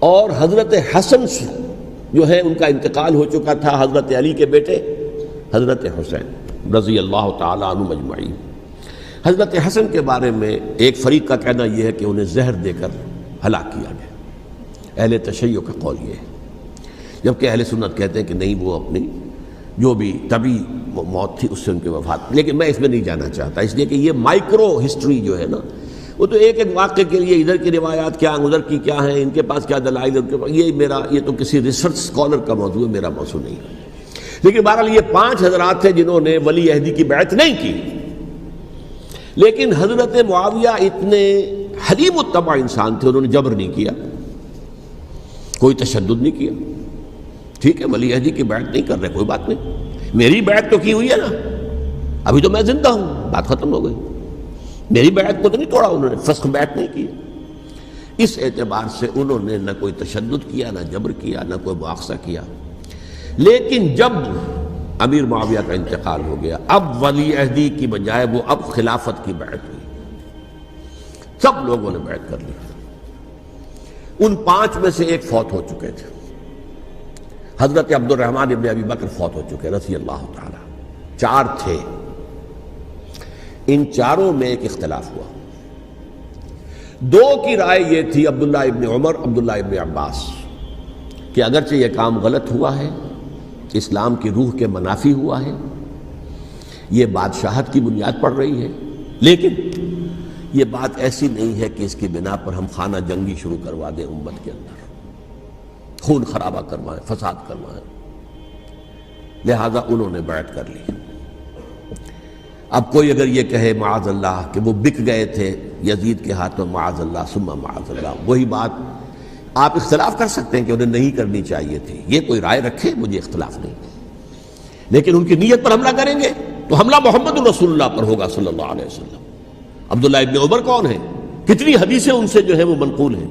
اور حضرت حسن جو ہے ان کا انتقال ہو چکا تھا، حضرت علی کے بیٹے حضرت حسین رضی اللہ تعالی عنہ مجمعین۔ حضرت حسن کے بارے میں ایک فریق کا کہنا یہ ہے کہ انہیں زہر دے کر ہلاک کیا گیا، اہل تشیع کا قول یہ ہے، جبکہ اہل سنت کہتے ہیں کہ نہیں، وہ اپنی جو بھی طبی موت تھی اس سے ان کے وفات۔ لیکن میں اس میں نہیں جانا چاہتا، اس لیے کہ یہ مائکرو ہسٹری جو ہے نا، وہ تو ایک ایک واقعے کے لیے ادھر کی روایات کیا، ادھر کی کیا ہیں، ان کے پاس کیا دلائل، ان کے پاس یہ تو کسی ریسرچ اسکالر کا موضوع ہے، میرا موضوع نہیں ہے۔ لیکن بہرحال یہ 5 حضرات تھے جنہوں نے ولی عہدی کی بیعت نہیں کی، لیکن حضرت معاویہ اتنے حلیم الطبع انسان تھے، انہوں نے جبر نہیں کیا، کوئی تشدد نہیں کیا۔ ٹھیک ہے، ولی عہدی کی بیعت نہیں کر رہے، کوئی بات نہیں، میری بیعت تو کی ہوئی ہے نا، ابھی تو میں زندہ ہوں، بات ختم ہو گئی، میری بیعت کو تو نہیں توڑا انہوں نے، فسخ بیعت نہیں کی۔ اس اعتبار سے انہوں نے نہ کوئی تشدد کیا، نہ جبر کیا، نہ کوئی مواخذہ کیا۔ لیکن جب امیر معاویہ کا انتقال ہو گیا، اب ولی عہدی کی بجائے وہ اب خلافت کی بیعت ہوئی، سب لوگوں نے بیعت کر لی۔ ان 5 میں سے ایک فوت ہو چکے تھے، حضرت عبد الرحمن ابن ابی بکر فوت ہو چکے رضی اللہ تعالی۔ 4 تھے، ان 4 میں ایک اختلاف ہوا۔ 2 کی رائے یہ تھی، عبداللہ ابن عمر، عبداللہ ابن عباس، کہ اگرچہ یہ کام غلط ہوا ہے، اسلام کی روح کے منافی ہوا ہے، یہ بادشاہت کی بنیاد پڑ رہی ہے، لیکن یہ بات ایسی نہیں ہے کہ اس کی بنا پر ہم خانہ جنگی شروع کروا دیں، امت کے اندر خون خرابہ کروائیں، فساد کروائیں۔ لہذا انہوں نے بیعت کر لی۔ اب کوئی اگر یہ کہے معاذ اللہ کہ وہ بک گئے تھے یزید کے ہاتھوں، معاذ اللہ ثم معاذ اللہ، وہی بات آپ اختلاف کر سکتے ہیں کہ انہیں نہیں کرنی چاہیے تھی، یہ کوئی رائے رکھے، مجھے اختلاف نہیں، لیکن ان کی نیت پر حملہ کریں گے تو حملہ محمد رسول اللہ پر ہوگا صلی اللہ علیہ وسلم۔ عبداللہ ابن عمر کون ہیں؟ کتنی حدیثیں ان سے جو ہے وہ منقول ہیں،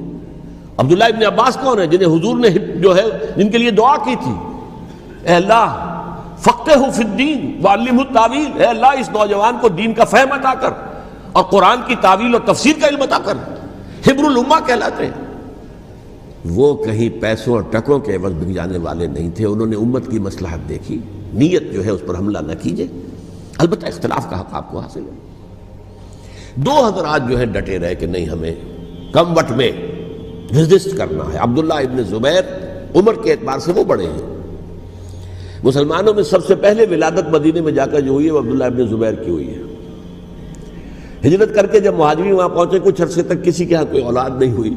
عبداللہ ابن عباس کون ہے؟ جنہیں حضور نے جو ہے جن کے لیے دعا کی تھی، اے اللہ فقہہ فی الدین وعلمہ التاویل، اے اللہ اس نوجوان کو دین کا فہم عطا کر اور قرآن کی تعویل اور تفسیر کا علم عطا کر۔ حبر الامہ کہلاتے ہیں۔ وہ کہیں پیسوں اور ٹکوں کے عوض بک جانے والے نہیں تھے، انہوں نے امت کی مصلحت دیکھی، نیت جو ہے اس پر حملہ نہ کیجیے، البتہ اختلاف کا حق آپ کو حاصل ہے۔ دو حضرات جو ہے ڈٹے رہے کہ نہیں، ہمیں کم وقت میں ریزسٹ کرنا ہے۔ عبداللہ ابن زبیر عمر کے اعتبار سے وہ بڑے ہیں، مسلمانوں میں سب سے پہلے ولادت مدینے میں جا کر جو ہوئی ہے وہ عبداللہ ابن زبیر کی ہوئی ہے۔ ہجرت کر کے جب مہاجرین وہاں پہنچے، کچھ عرصے تک کسی کے ہاں کوئی اولاد نہیں ہوئی،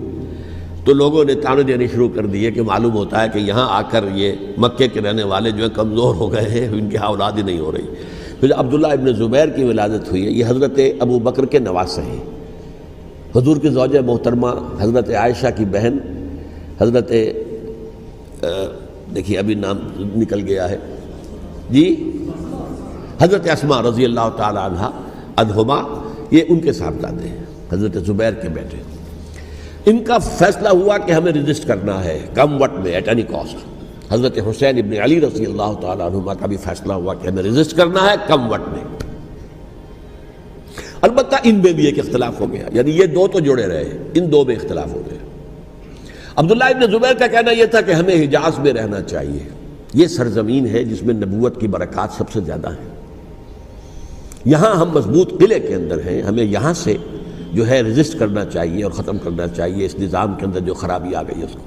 تو لوگوں نے تانے دینے شروع کر دیے کہ معلوم ہوتا ہے کہ یہاں آ کر یہ مکے کے رہنے والے جو ہیں کمزور ہو گئے ہیں، ان کے ہاں اولاد ہی نہیں ہو رہی۔ پھر عبداللہ ابن زبیر کی ولادت ہوئی ہے، یہ حضرت ابو بکر کے نواسے ہیں، حضور کی زوجہ محترمہ حضرت عائشہ کی بہن حضرت دیکھیے ابھی نام نکل گیا ہے جی، حضرت اسماء رضی اللہ تعالی عنہا عنہما، یہ ان کے صاحبزادے ہیں، حضرت زبیر کے بیٹے۔ ان کا فیصلہ ہوا کہ ہمیں ریزسٹ کرنا ہے کم وقت میں، ایٹ اینی کاسٹ۔ حضرت حسین ابن علی رضی اللہ تعالی عنہما کا بھی فیصلہ ہوا کہ ہمیں ریزسٹ کرنا ہے کم وقت میں۔ البتہ ان میں بھی ایک اختلاف ہو گیا، یعنی یہ دو تو جڑے رہے، ان دو میں اختلاف ہو گیا۔ عبداللہ ابن زبیر کا کہنا یہ تھا کہ ہمیں حجاز میں رہنا چاہیے، یہ سرزمین ہے جس میں نبوت کی برکات سب سے زیادہ ہیں، یہاں ہم مضبوط قلعے کے اندر ہیں، ہمیں یہاں سے جو ہے ریزسٹ کرنا چاہیے اور ختم کرنا چاہیے اس نظام کے اندر جو خرابی آ گئی ہے اس کو۔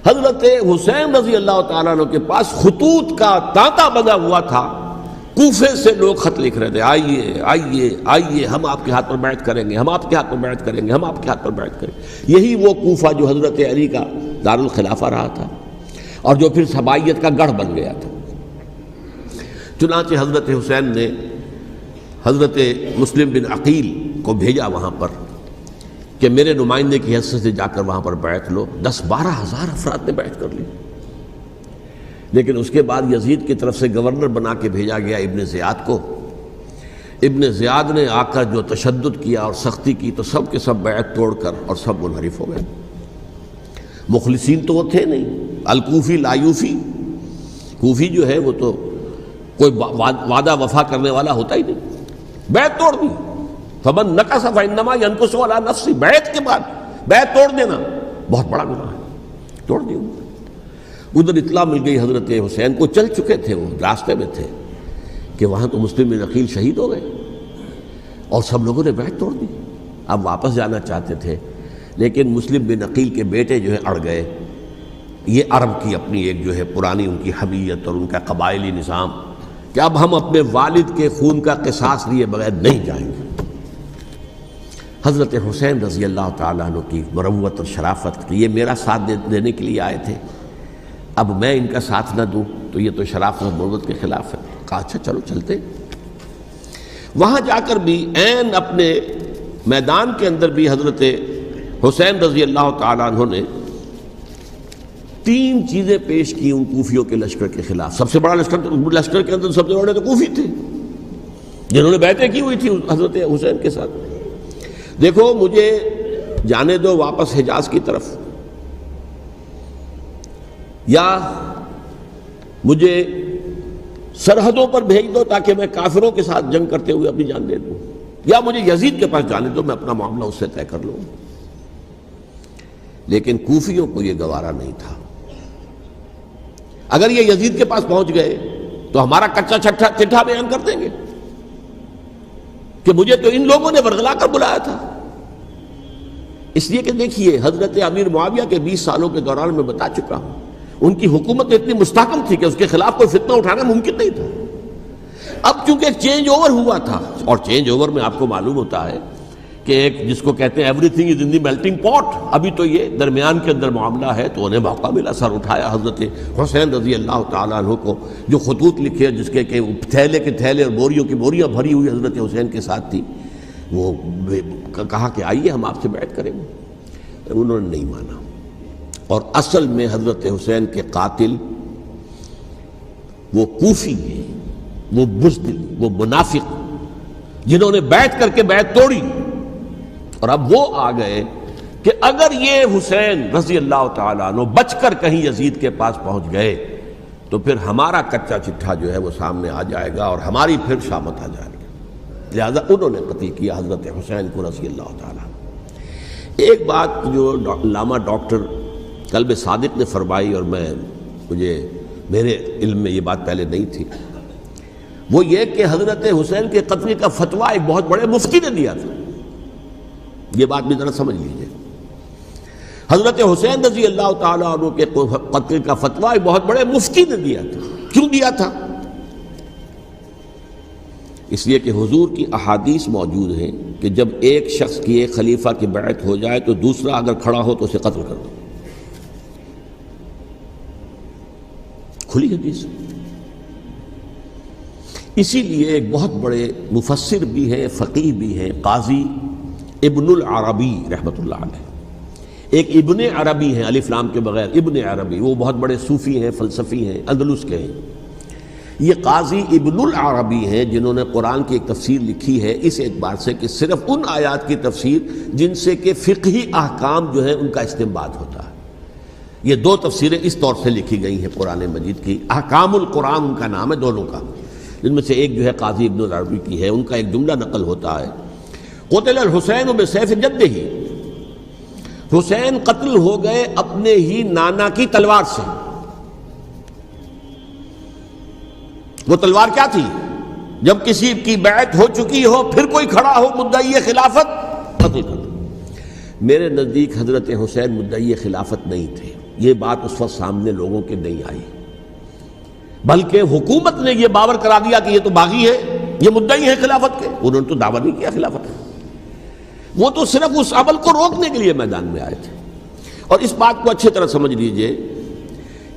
حضرت حسین رضی اللہ تعالیٰ عنہ کے پاس خطوط کا تانتا بنا ہوا تھا، کوفے سے لوگ خط لکھ رہے تھے، آئیے آئیے آئیے، ہم آپ کے ہاتھ پر بیعت کریں گے، ہم آپ کے ہاتھ پر بیعت کریں گے، ہم آپ کے ہاتھ پر بیعت کریں گے۔ یہی وہ کوفہ جو حضرت علی کا دارالخلافہ رہا تھا اور جو پھر سبائیت کا گڑھ بن گیا تھا۔ چنانچہ حضرت حسین نے حضرت مسلم بن عقیل کو بھیجا وہاں پر کہ میرے نمائندے کی حیثیت سے جا کر وہاں پر بیعت لو۔ 10-12 ہزار افراد نے بیعت کر لی، لیکن اس کے بعد یزید کی طرف سے گورنر بنا کے بھیجا گیا ابن زیاد کو۔ ابن زیاد نے آ کر جو تشدد کیا اور سختی کی تو سب کے سب بیعت توڑ کر اور سب منحرف ہو گئے۔ مخلصین تو وہ تھے نہیں، الکوفی لایوفی، کوفی جو ہے وہ تو کوئی وعدہ وفا کرنے والا ہوتا ہی نہیں، بیعت توڑ دی۔ فمن نقص فانما ينقص على نفسه، بیعت کے بعد بیعت توڑ دینا بہت بڑا گناہ ہے، توڑ دی۔ ادھر اطلاع مل گئی حضرت حسین کو، چل چکے تھے، وہ راستے میں تھے کہ وہاں تو مسلم بن عقیل شہید ہو گئے اور سب لوگوں نے بیعت توڑ دی۔ اب واپس جانا چاہتے تھے، لیکن مسلم بن عقیل کے بیٹے جو ہے اڑ گئے۔ یہ عرب کی اپنی ایک جو ہے پرانی ان کی حمیت اور ان کا قبائلی نظام کہ اب ہم اپنے والد کے خون کا قصاص لیے بغیر نہیں جائیں گے۔ حضرت حسین رضی اللہ تعالیٰ عنہ کی مروت اور شرافت، یہ میرا ساتھ دینے کے لیے آئے تھے، اب میں ان کا ساتھ نہ دوں تو یہ تو شرافت اور مروت کے خلاف ہے۔ کہا اچھا چلو چلتے۔ وہاں جا کر بھی عین اپنے میدان کے اندر بھی حضرت حسین رضی اللہ تعالیٰ عنہ نے 3 چیزیں پیش کی ان کوفیوں کے لشکر کے خلاف۔ سب سے بڑا لشکر کے اندر سب سے بڑے تو کوفی تھے جنہوں نے بیعتیں کی ہوئی تھی حضرت حسین کے ساتھ۔ دیکھو مجھے جانے دو واپس حجاز کی طرف، یا مجھے سرحدوں پر بھیج دو تاکہ میں کافروں کے ساتھ جنگ کرتے ہوئے اپنی جان دے دوں، یا مجھے یزید کے پاس جانے دو، میں اپنا معاملہ اس سے طے کر لوں۔ لیکن کوفیوں کو یہ گوارا نہیں تھا۔ اگر یہ یزید کے پاس پہنچ گئے تو ہمارا کچا چٹھا بیان کر دیں گے کہ مجھے تو ان لوگوں نے ورغلا کر بلایا تھا۔ اس لیے کہ دیکھیے حضرت امیر معاویہ کے 20 سالوں کے دوران میں بتا چکا ہوں، ان کی حکومت اتنی مستحکم تھی کہ اس کے خلاف کوئی فتنہ اٹھانا ممکن نہیں تھا۔ اب چونکہ ایک چینج اوور ہوا تھا، اور چینج اوور میں آپ کو معلوم ہوتا ہے کہ ایک جس کو کہتے ہیں every thing is in the melting پاٹ، ابھی تو یہ درمیان کے اندر معاملہ ہے، تو انہیں موقع ملا، سر اٹھایا حضرت حسین رضی اللہ تعالیٰ عنہ کو، جو خطوط لکھے جس کے کہ تھیلے کے تھیلے اور بوریوں کی بوریاں بھری ہوئی حضرت حسین کے ساتھ تھی، وہ کہا کہ آئیے ہم آپ سے بیعت کریں گے۔ انہوں نے نہیں مانا، اور اصل میں حضرت حسین کے قاتل وہ کوفی ہیں، وہ بزدل، وہ منافق، جنہوں نے بیعت کر کے بیعت توڑی، اور اب وہ آ گئے کہ اگر یہ حسین رضی اللہ تعالیٰ عنہ بچ کر کہیں یزید کے پاس پہنچ گئے تو پھر ہمارا کچا چٹھا جو ہے وہ سامنے آ جائے گا اور ہماری پھر شامت آ جائے گی، لہذا انہوں نے قتل کیا حضرت حسین کو رضی اللہ تعالیٰ عنہ۔ ایک بات جو علامہ ڈاکٹر قلب صادق نے فرمائی، اور میرے علم میں یہ بات پہلے نہیں تھی، وہ یہ کہ حضرت حسین کے قتل کا فتویٰ ایک بہت بڑے مفتی نے دیا تھا۔ یہ بات بھی ذرا سمجھ لیجیے، حضرت حسین رضی اللہ تعالیٰ عنہ کے قتل کا فتویٰ ایک بہت بڑے مفتی نے دیا تھا۔ کیوں دیا تھا؟ اس لیے کہ حضور کی احادیث موجود ہیں کہ جب ایک شخص کی ایک خلیفہ کی بیعت ہو جائے تو دوسرا اگر کھڑا ہو تو اسے قتل کر دو، کھلی حدیث۔ اسی لیے ایک بہت بڑے مفسر بھی ہیں، فقیہ بھی ہیں، قاضی ابن العربی رحمۃ اللہ علیہ، ایک ابن عربی ہیں الف لام کے بغیر، ابن عربی، وہ بہت بڑے صوفی ہیں، فلسفی ہیں، اندلس کے ہیں۔ یہ قاضی ابن العربی ہیں جنہوں نے قرآن کی ایک تفسیر لکھی ہے اس اعتبار سے کہ صرف ان آیات کی تفسیر جن سے کہ فقہی احکام جو ہیں ان کا استنباط ہوتا ہے۔ یہ دو تفسیریں اس طور سے لکھی گئی ہیں قرآن مجید کی، احکام القرآن ان کا نام ہے دونوں کا، جن میں سے ایک جو ہے قاضی ابن العربی کی ہے۔ ان کا ایک جملہ نقل ہوتا ہے، قتل الحسین بسیف جدہ، حسین قتل ہو گئے اپنے ہی نانا کی تلوار سے۔ وہ تلوار کیا تھی؟ جب کسی کی بیعت ہو چکی ہو پھر کوئی کھڑا ہو مدعی خلافت، قتل کر دو۔ میرے نزدیک حضرت حسین مدعی خلافت نہیں تھے، یہ بات اس وقت سامنے لوگوں کے نہیں آئی، بلکہ حکومت نے یہ باور کرا دیا کہ یہ تو باغی ہے، یہ مدعی ہے خلافت کے۔ انہوں نے تو دعویٰ نہیں کیا خلافت کا، وہ تو صرف اس عمل کو روکنے کے لیے میدان میں آئے تھے۔ اور اس بات کو اچھی طرح سمجھ لیجئے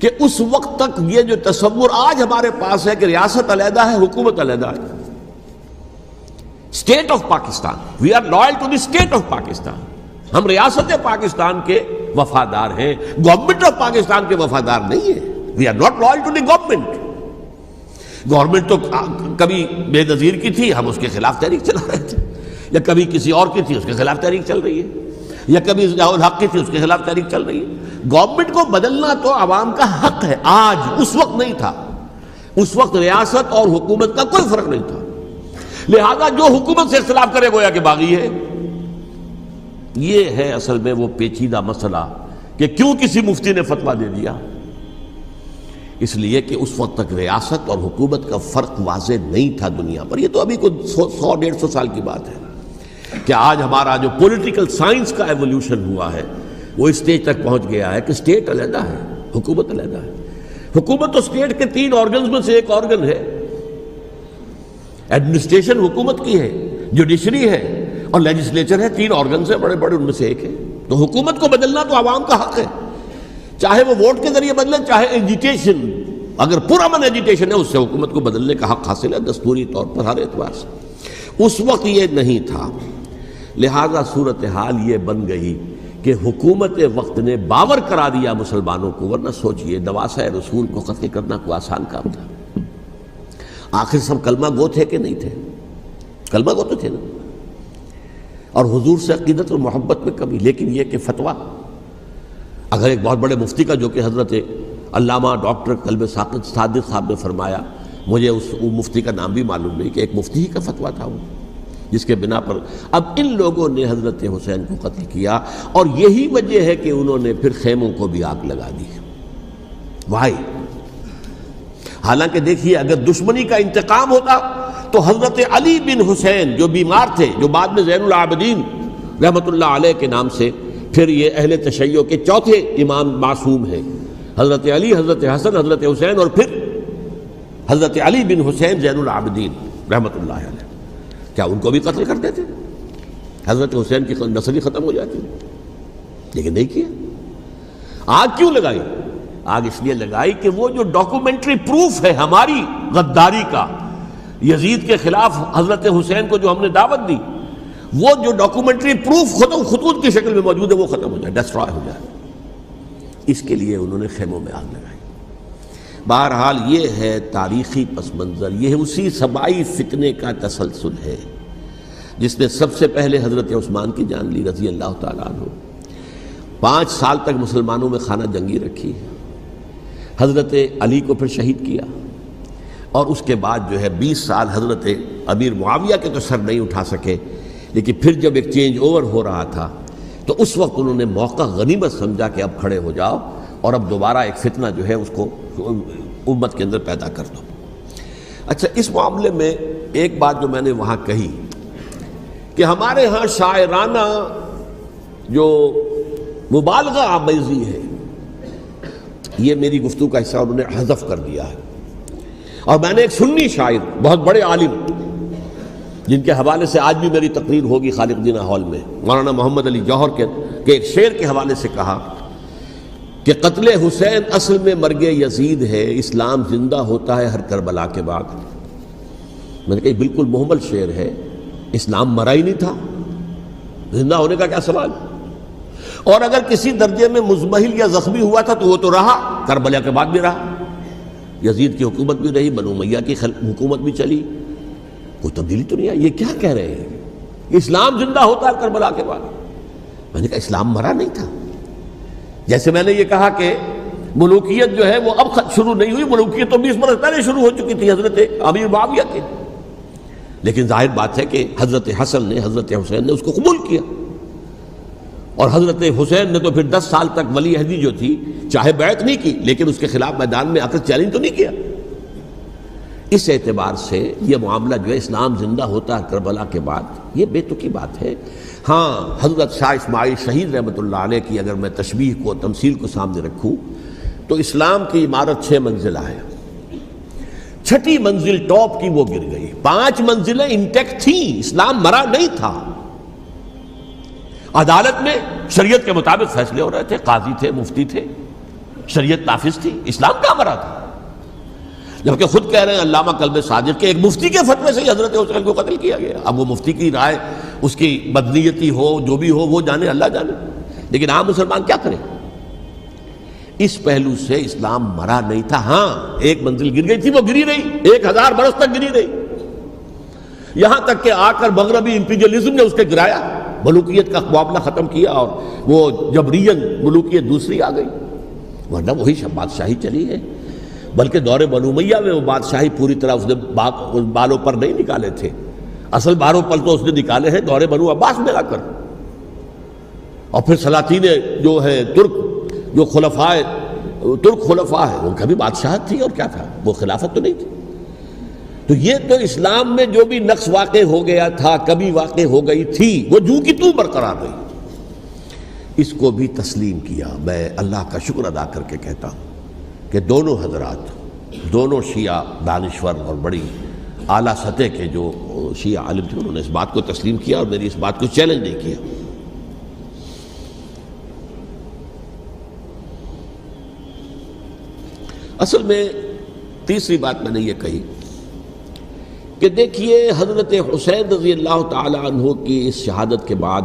کہ اس وقت تک یہ جو تصور آج ہمارے پاس ہے کہ ریاست علیحدہ ہے، حکومت علیحدہ ہے، state of Pakistan, we are loyal to the state of Pakistan, ہم ریاست پاکستان کے وفادار ہیں، گورنمنٹ آف پاکستان کے وفادار نہیں ہیں۔ We are not loyal to the government. Government تو کبھی بے نظیر کی تھی، ہم اس کے خلاف تحریک چلا رہے تھے، یا کبھی کسی اور کی تھی اس کے خلاف تحریک چل رہی ہے، یا کبھی ضیاء الحق کی تھی اس کے خلاف تحریک چل رہی ہے۔ گورنمنٹ کو بدلنا تو عوام کا حق ہے، آج، اس وقت نہیں تھا۔ اس وقت ریاست اور حکومت کا کوئی فرق نہیں تھا، لہذا جو حکومت سے اختلاف کرے گویا کہ باغی ہے۔ یہ ہے اصل میں وہ پیچیدہ مسئلہ کہ کیوں کسی مفتی نے فتویٰ دے دیا، اس لیے کہ اس وقت تک ریاست اور حکومت کا فرق واضح نہیں تھا دنیا پر۔ یہ تو ابھی کوئی 100-150 سال کی بات ہے کہ آج ہمارا جو پولیٹیکل سائنس کا ایولیوشن ہوا ہے وہ اس اسٹیج تک پہنچ گیا ہے کہ اسٹیٹ علیحدہ ہے، حکومت علیحدہ ہے۔ حکومت تو اسٹیٹ کے 3 آرگنز میں سے ایک آرگن ہے، ایڈمنسٹریشن حکومت کی ہے، جوڈیشری ہے اور لیجسلیچر ہے، 3 آرگنز ہیں بڑے بڑے، ان میں سے ایک ہے۔ تو حکومت کو بدلنا تو عوام کا حق ہے، چاہے وہ ووٹ کے ذریعے بدلیں، چاہے ایجیٹیشن، اگر پرامن ایجیٹیشن ہے اس سے حکومت کو بدلنے کا حق حاصل ہے دستوری طور پر ہر اعتبار سے۔ اس وقت یہ نہیں تھا، لہذا صورتحال یہ بن گئی کہ حکومت وقت نے باور کرا دیا مسلمانوں کو، ورنہ سوچئے نواسہ رسول کو قتل کرنا کوئی آسان کام تھا؟ آخر سب کلمہ گو تھے کہ نہیں تھے؟ کلمہ گو تو تھے نا، اور حضور سے عقیدت اور محبت میں کمی، لیکن یہ کہ فتویٰ اگر ایک بہت بڑے مفتی کا، جو کہ حضرت علامہ ڈاکٹر قلب صادق صاحب نے فرمایا، مجھے اس مفتی کا نام بھی معلوم نہیں، کہ ایک مفتی ہی کا فتویٰ تھا وہ، جس کے بنا پر اب ان لوگوں نے حضرت حسین کو قتل کیا، اور یہی وجہ ہے کہ انہوں نے پھر خیموں کو بھی آگ لگا دی۔ وائی؟ حالانکہ دیکھیے اگر دشمنی کا انتقام ہوتا تو حضرت علی بن حسین جو بیمار تھے، جو بعد میں زین العابدین رحمۃ اللہ علیہ کے نام سے پھر یہ اہل تشیع کے چوتھے امام معصوم ہیں، حضرت علی، حضرت حسن، حضرت حسین، اور پھر حضرت علی بن حسین زین العابدین رحمۃ اللہ علیہ، کیا ان کو بھی قتل کر دیتے؟ حضرت حسین کی نسل ہی ختم ہو جاتی، لیکن نہیں کیا۔ آگ کیوں لگائی؟ آگ اس لیے لگائی کہ وہ جو ڈاکومنٹری پروف ہے ہماری غداری کا یزید کے خلاف حضرت حسین کو جو ہم نے دعوت دی، وہ جو ڈاکومنٹری پروف خطوط کی شکل میں موجود ہے وہ ختم ہو جائے، ڈسٹرائے ہو جائے۔ اس کے لیے انہوں نے خیموں میں آگ لگائی۔ بہرحال یہ ہے تاریخی پس منظر، یہ اسی سبائی فتنے کا تسلسل ہے جس نے سب سے پہلے حضرت عثمان کی جان لی رضی اللہ تعالیٰ عنہ، 5 سال تک مسلمانوں میں خانہ جنگی رکھی، حضرت علی کو پھر شہید کیا، اور اس کے بعد جو ہے 20 سال حضرت امیر معاویہ کے تو سر نہیں اٹھا سکے، لیکن پھر جب ایک چینج اوور ہو رہا تھا تو اس وقت انہوں نے موقع غنیمت سمجھا کہ اب کھڑے ہو جاؤ اور اب دوبارہ ایک فتنہ جو ہے اس کو امت کے اندر پیدا کر دو۔ اچھا، اس معاملے میں ایک بات جو میں نے وہاں کہی کہ ہمارے ہاں شاعرانہ جو مبالغہ آمیزی ہے، یہ میری گفتگو کا حصہ انہوں نے حذف کر دیا ہے، اور میں نے ایک سنی شاعر بہت بڑے عالم جن کے حوالے سے آج بھی میری تقریر ہوگی خالق جناح ہال میں، مولانا محمد علی جوہر کے ایک شعر کے حوالے سے کہا کہ قتل حسین اصل میں مرگ یزید ہے، اسلام زندہ ہوتا ہے ہر کربلا کے بعد۔ میں نے کہا بالکل محمل شعر ہے، اسلام مرا ہی نہیں تھا، زندہ ہونے کا کیا سوال؟ اور اگر کسی درجے میں مزمحل یا زخمی ہوا تھا تو وہ تو رہا، کربلا کے بعد بھی رہا، یزید کی حکومت بھی رہی، بنو امیہ کی حکومت بھی چلی، کوئی تبدیلی تو نہیں آئی۔ یہ کیا کہہ رہے ہیں اسلام زندہ ہوتا ہے کربلا کے بعد؟ میں نے کہا اسلام مرا نہیں تھا۔ جیسے میں نے یہ کہا کہ ملوکیت جو ہے وہ اب شروع نہیں ہوئی، ملوکیت تو 20 برس پہلے شروع ہو چکی تھی حضرت امیر معاویہ کی، لیکن ظاہر بات ہے کہ حضرت حسن نے، حضرت حسین نے اس کو قبول کیا، اور حضرت حسین نے تو پھر 10 سال تک ولی عہدی جو تھی چاہے بیعت نہیں کی لیکن اس کے خلاف میدان میں آ کر چیلنج تو نہیں کیا۔ اس اعتبار سے یہ معاملہ جو ہے اسلام زندہ ہوتا ہے کربلا کے بعد، یہ بے تکی بات ہے۔ ہاں، حضرت شاہ اسماعیل شہید رحمۃ اللہ علیہ کی اگر میں تشبیہ کو، تمثیل کو سامنے رکھوں تو اسلام کی عمارت 6 منزلہ ہے، 6ٹھی منزل ٹاپ کی وہ گر گئی، 5 منزلیں انٹیکٹ تھیں، اسلام مرا نہیں تھا۔ عدالت میں شریعت کے مطابق فیصلے ہو رہے تھے، قاضی تھے، مفتی تھے، شریعت نافذ تھی، اسلام کہاں مرا تھا؟ جبکہ خود کہہ رہے ہیں علامہ کلب صادق کے ایک مفتی کے فتوے سے حضرت حسین کو قتل کیا گیا۔ اب وہ مفتی کی رائے، اس کی بدنیتی ہو، جو بھی ہو، وہ جانے، اللہ جانے، لیکن عام مسلمان کیا کریں؟ اس پہلو سے اسلام مرا نہیں تھا۔ ہاں، ایک منزل گر گئی تھی، وہ گری رہی، 1000 برس تک گری رہی، یہاں تک کہ آ کر مغربی امپیریلزم نے اس کے گرایا، ملوکیت کا معاملہ ختم کیا، اور وہ جبرین ملوکیت دوسری آ گئی، ورنہ وہی بادشاہی چلی ہے۔ بلکہ دور بنو امیہ میں وہ بادشاہی پوری طرح اس نے بالوں پر نہیں نکالے تھے، اصل بالوں پر تو اس نے نکالے ہیں دور بنو عباس میں آ کر، اور پھر سلاطین جو ہے ترک، جو ترک خلفاء ہے، ان کا بھی بادشاہت تھی، اور کیا تھا، وہ خلافت تو نہیں تھی۔ تو یہ تو اسلام میں جو بھی نقص واقع ہو گیا تھا، کبھی واقع ہو گئی تھی، وہ جو کی تو برقرار رہی، اس کو بھی تسلیم کیا۔ میں اللہ کا شکر ادا کر کے کہتا ہوں کہ دونوں حضرات، دونوں شیعہ دانشور اور بڑی اعلیٰ سطح کے جو شیعہ عالم تھے، انہوں نے اس بات کو تسلیم کیا اور میری اس بات کو چیلنج نہیں کیا۔ اصل میں تیسری بات میں نے یہ کہی کہ دیکھیے حضرت حسین رضی اللہ تعالی عنہ کی اس شہادت کے بعد،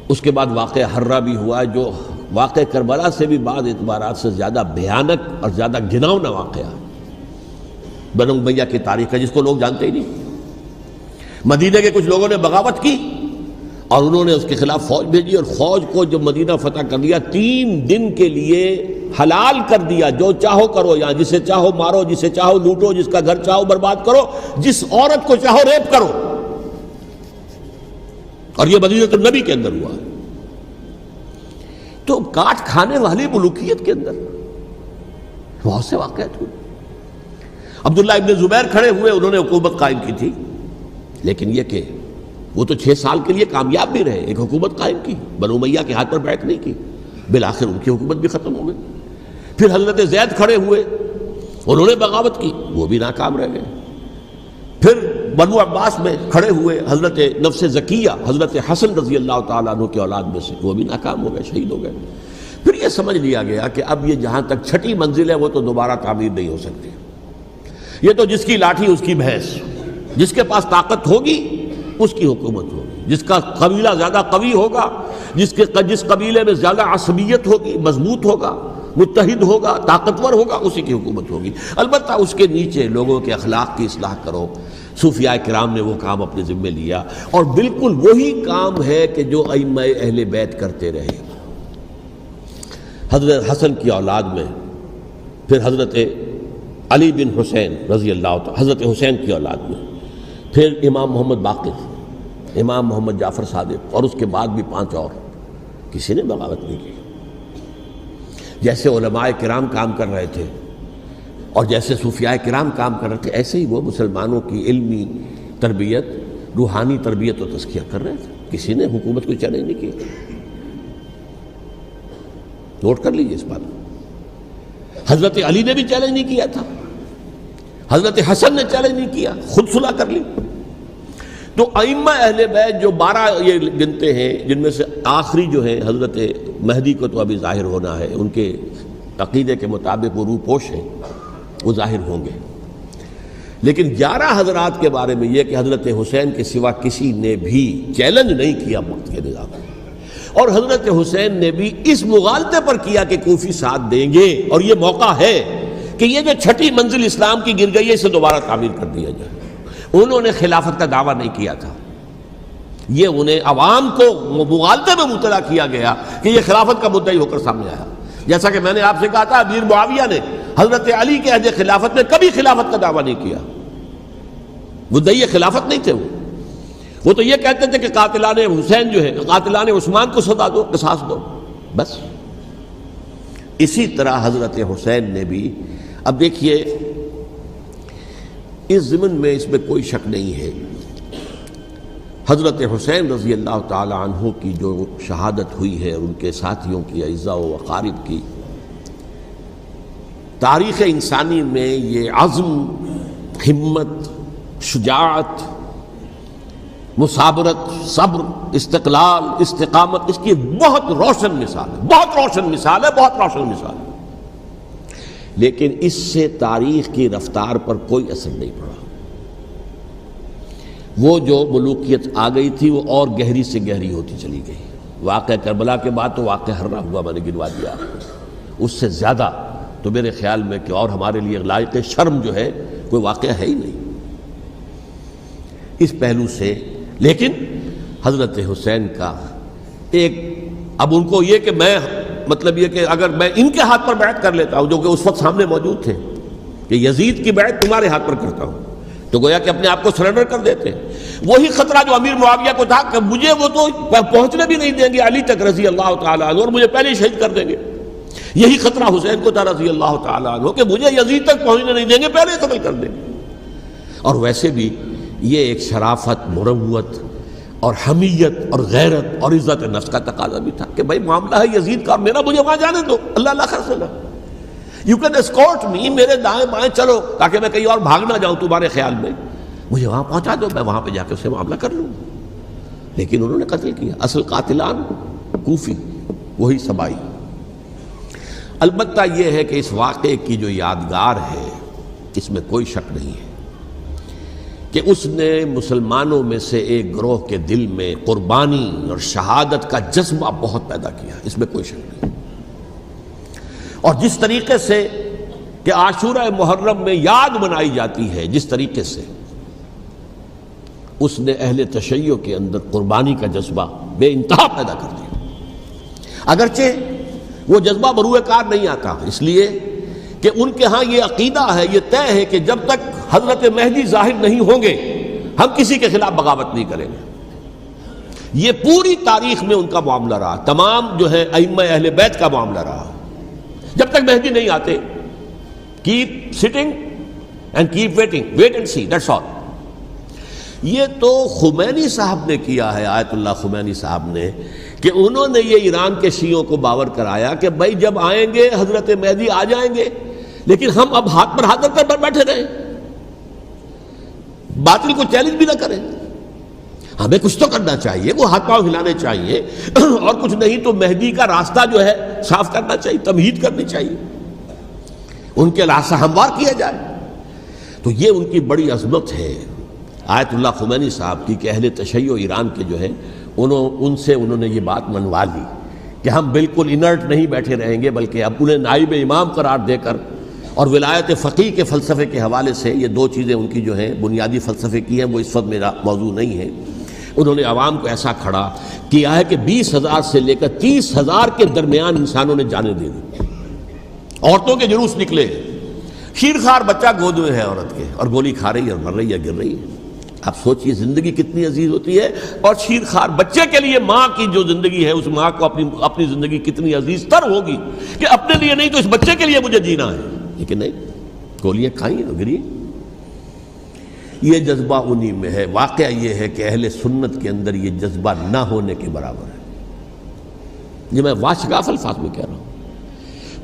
اس کے بعد واقعہ حرہ بھی ہوا، جو واقعہ کربلا سے بھی بعض اعتبارات سے زیادہ بھیانک اور زیادہ گھناؤنا واقعہ ہے بنو امیہ کی تاریخ ہے، جس کو لوگ جانتے ہی نہیں۔ مدینہ کے کچھ لوگوں نے بغاوت کی اور انہوں نے اس کے خلاف فوج بھیجی، اور فوج کو جب مدینہ فتح کر لیا، 3 دن کے لیے حلال کر دیا، جو چاہو کرو، یہاں جسے چاہو مارو، جسے چاہو لوٹو، جس کا گھر چاہو برباد کرو، جس عورت کو چاہو ریپ کرو، اور یہ مدینہ النبی کے اندر ہوا۔ تو کاٹ کھانے والی ملوکیت کے اندر بہت سے واقعات ہوئے۔ عبداللہ ابن زبیر کھڑے ہوئے، انہوں نے حکومت قائم کی تھی، لیکن یہ کہ وہ تو 6 سال کے لیے کامیاب بھی رہے، ایک حکومت قائم کی، بنو امیہ کے ہاتھ پر بیعت نہیں کی، بالآخر ان کی حکومت بھی ختم ہو گئی۔ پھر حضرت زید کھڑے ہوئے، انہوں نے بغاوت کی، وہ بھی ناکام رہ گئے۔ پھر بنو عباس میں کھڑے ہوئے حضرت نفس زکیہ، حضرت حسن رضی اللہ تعالیٰ عنہ کے اولاد میں سے، وہ بھی ناکام ہو گئے، شہید ہو گئے۔ پھر یہ سمجھ لیا گیا کہ اب یہ جہاں تک 6ٹھی منزل ہے وہ تو دوبارہ تعمیر نہیں ہو سکتی، یہ تو جس کی لاٹھی اس کی بھینس، جس کے پاس طاقت ہوگی اس کی حکومت ہوگی، جس کا قبیلہ زیادہ قوی ہوگا، جس قبیلے میں زیادہ عصبیت ہوگی، مضبوط ہوگا، متحد ہوگا، طاقتور ہوگا، اسی کی حکومت ہوگی۔ البتہ اس کے نیچے لوگوں کے اخلاق کی اصلاح کرو، صوفیاء کرام نے وہ کام اپنے ذمے لیا، اور بالکل وہی کام ہے کہ جو ائمہ اہل بیت کرتے رہے۔ حضرت حسن کی اولاد میں پھر حضرت علی بن حسین رضی اللہ تعالیٰ، حضرت حسین کی اولاد میں پھر امام محمد باقر، امام محمد جعفر صادق، اور اس کے بعد بھی 5 اور، کسی نے بغاوت نہیں کی۔ جیسے علماء کرام کام کر رہے تھے اور جیسے صوفیاء کرام کام کر رہے تھے، ایسے ہی وہ مسلمانوں کی علمی تربیت، روحانی تربیت و تزکیہ کر رہے تھے۔ کسی نے حکومت کو چیلنج نہیں کیا۔ نوٹ کر لیجیے اس بات کو۔ حضرت علی نے بھی چیلنج نہیں کیا تھا، حضرت حسن نے چیلنج نہیں کیا، خود صلح کر لی۔ تو ائمہ اہل بیت جو 12 یہ گنتے ہیں، جن میں سے آخری جو ہیں حضرت مہدی کو تو ابھی ظاہر ہونا ہے، ان کے عقیدے کے مطابق وہ روح پوش ہیں، وہ ظاہر ہوں گے۔ لیکن 11 حضرات کے بارے میں یہ کہ حضرت حسین کے سوا کسی نے بھی چیلنج نہیں کیا وقت کے نظام، اور حضرت حسین نے بھی اس مغالطے پر کیا کہ کوفی ساتھ دیں گے، اور یہ موقع ہے کہ یہ جو 6ٹھی منزل اسلام کی گر گئی ہے اسے دوبارہ تعمیر کر دیا جائے۔ انہوں نے خلافت کا دعویٰ نہیں کیا تھا، یہ انہیں عوام کو مغالطے میں مبتلا کیا گیا کہ یہ خلافت کا مدعی ہو کر سامنے آیا۔ جیسا کہ میں نے آپ سے کہا تھا، امیر معاویہ نے حضرت علی کے عہد خلافت میں کبھی خلافت کا دعویٰ نہیں کیا، مدعی خلافت نہیں تھے وہ تو یہ کہتے تھے کہ قاتلان حسین جو ہے، قاتلان عثمان کو سزا دو، قصاص دو، بس۔ اسی طرح حضرت حسین نے بھی، اب دیکھیے اس ضمن میں اس میں کوئی شک نہیں ہے، حضرت حسین رضی اللہ تعالی عنہ کی جو شہادت ہوئی ہے، ان کے ساتھیوں کی، اعزاء و اقارب کی، تاریخ انسانی میں یہ عزم، ہمت، شجاعت، مثابرت، صبر، استقلال، استقامت، اس کی بہت روشن مثال ہے، بہت روشن مثال ہے، بہت روشن مثال ہے۔ لیکن اس سے تاریخ کی رفتار پر کوئی اثر نہیں پڑا۔ وہ جو ملوکیت آ گئی تھی وہ اور گہری سے گہری ہوتی چلی گئی۔ واقعہ کربلا کے بعد تو واقعہ ہررا ہوا میں نے گنوا دیا، اس سے زیادہ تو میرے خیال میں کہ اور ہمارے لیے لائق شرم جو ہے کوئی واقعہ ہے ہی نہیں اس پہلو سے۔ لیکن حضرت حسین کا ایک، اب ان کو یہ کہ میں، مطلب یہ کہ اگر میں ان کے ہاتھ پر بیعت کر لیتا ہوں، جو کہ اس وقت سامنے موجود تھے، کہ یزید کی بیعت تمہارے ہاتھ پر کرتا ہوں، تو گویا کہ اپنے آپ کو سرنڈر کر دیتے ہیں۔ وہی خطرہ جو امیر معاویہ کو تھا کہ مجھے وہ تو پہنچنے بھی نہیں دیں گے علی تک رضی اللہ تعالیٰ عنہ، اور مجھے پہلے ہی شہید کر دیں گے۔ یہی خطرہ حسین کو تھا رضی اللہ تعالیٰ عنہ کہ مجھے یزید تک پہنچنے نہیں دیں گے، پہلے قتل کر دیں گے۔ اور ویسے بھی یہ ایک شرافت، مروت اور حمیت اور غیرت اور عزت نفس کا تقاضا بھی تھا کہ بھائی معاملہ ہے یزید کا، میرا مجھے وہاں جانے دو، اللہ اللہ خرصلہ، یو کین اسکورٹ می، میرے دائیں بائیں چلو تاکہ میں کہیں اور بھاگ نہ جاؤں تمہارے خیال میں، مجھے وہاں پہنچا دو، میں وہاں پہ جا کے اس سے معاملہ کر لوں۔ لیکن انہوں نے قتل کیا، اصل قاتلان کوفی، وہی سبائی۔ البتہ یہ ہے کہ اس واقعے کی جو یادگار ہے اس میں کوئی شک نہیں ہے کہ اس نے مسلمانوں میں سے ایک گروہ کے دل میں قربانی اور شہادت کا جذبہ بہت پیدا کیا، اس میں کوئی شک نہیں۔ اور جس طریقے سے کہ عاشورہ محرم میں یاد منائی جاتی ہے، جس طریقے سے اس نے اہل تشیع کے اندر قربانی کا جذبہ بے انتہا پیدا کر دیا۔ اگرچہ وہ جذبہ بروئے کار نہیں آتا، اس لیے کہ ان کے ہاں یہ عقیدہ ہے، یہ طے ہے کہ جب تک حضرت مہدی ظاہر نہیں ہوں گے ہم کسی کے خلاف بغاوت نہیں کریں گے۔ یہ پوری تاریخ میں ان کا معاملہ رہا، تمام جو ہے ائمہ اہل بیت کا معاملہ رہا۔ جب تک مہدی نہیں آتے، keep sitting and keep waiting, wait and see, that's all. یہ تو خمینی صاحب نے کیا ہے، آیت اللہ خمینی صاحب نے، کہ انہوں نے یہ ایران کے شیعوں کو باور کرایا کہ بھائی جب آئیں گے حضرت مہدی آ جائیں گے، لیکن ہم اب ہاتھ پر ہاتھ رکھ کر بیٹھے رہیں، باطل کو چیلنج بھی نہ کریں، ہمیں کچھ تو کرنا چاہیے، وہ ہاتھ پاؤں ہلانے چاہیے، اور کچھ نہیں تو مہدی کا راستہ جو ہے صاف کرنا چاہیے، تمہید کرنی چاہیے، ان کے راستہ ہموار کیا جائے۔ تو یہ ان کی بڑی عظمت ہے آیت اللہ خمینی صاحب کی کہ اہل تشیع ایران کے جو ہے ان سے انہوں نے یہ بات منوا لی کہ ہم بالکل انرٹ نہیں بیٹھے رہیں گے، بلکہ اب انہیں نائب امام قرار دے کر اور ولایت فقیہ کے فلسفے کے حوالے سے یہ دو چیزیں ان کی جو ہیں بنیادی فلسفے کی ہیں، وہ اس وقت میرا موضوع نہیں ہے۔ انہوں نے عوام کو ایسا کھڑا کیا ہے کہ 20,000 سے لے کر 30,000 کے درمیان انسانوں نے جانیں دے دی، عورتوں کے جلوس نکلے، شیرخوار بچہ گود میں ہے عورت کے اور گولی کھا رہی ہے اور مر رہی ہے، گر رہی ہے۔ آپ سوچئے زندگی کتنی عزیز ہوتی ہے، اور شیرخوار بچے کے لیے ماں کی جو زندگی ہے، اس ماں کو اپنی زندگی کتنی عزیز تر ہوگی کہ اپنے لیے نہیں تو اس بچے کے لیے مجھے جینا ہے، لیکن نہیں، گولیاں کھائیں اور گری۔ یہ جذبہ انہی میں ہے۔ واقعہ یہ ہے کہ اہل سنت کے اندر یہ جذبہ نہ ہونے کے برابر ہے۔ یہ میں واشگاف الفاظ میں کہہ رہا ہوں۔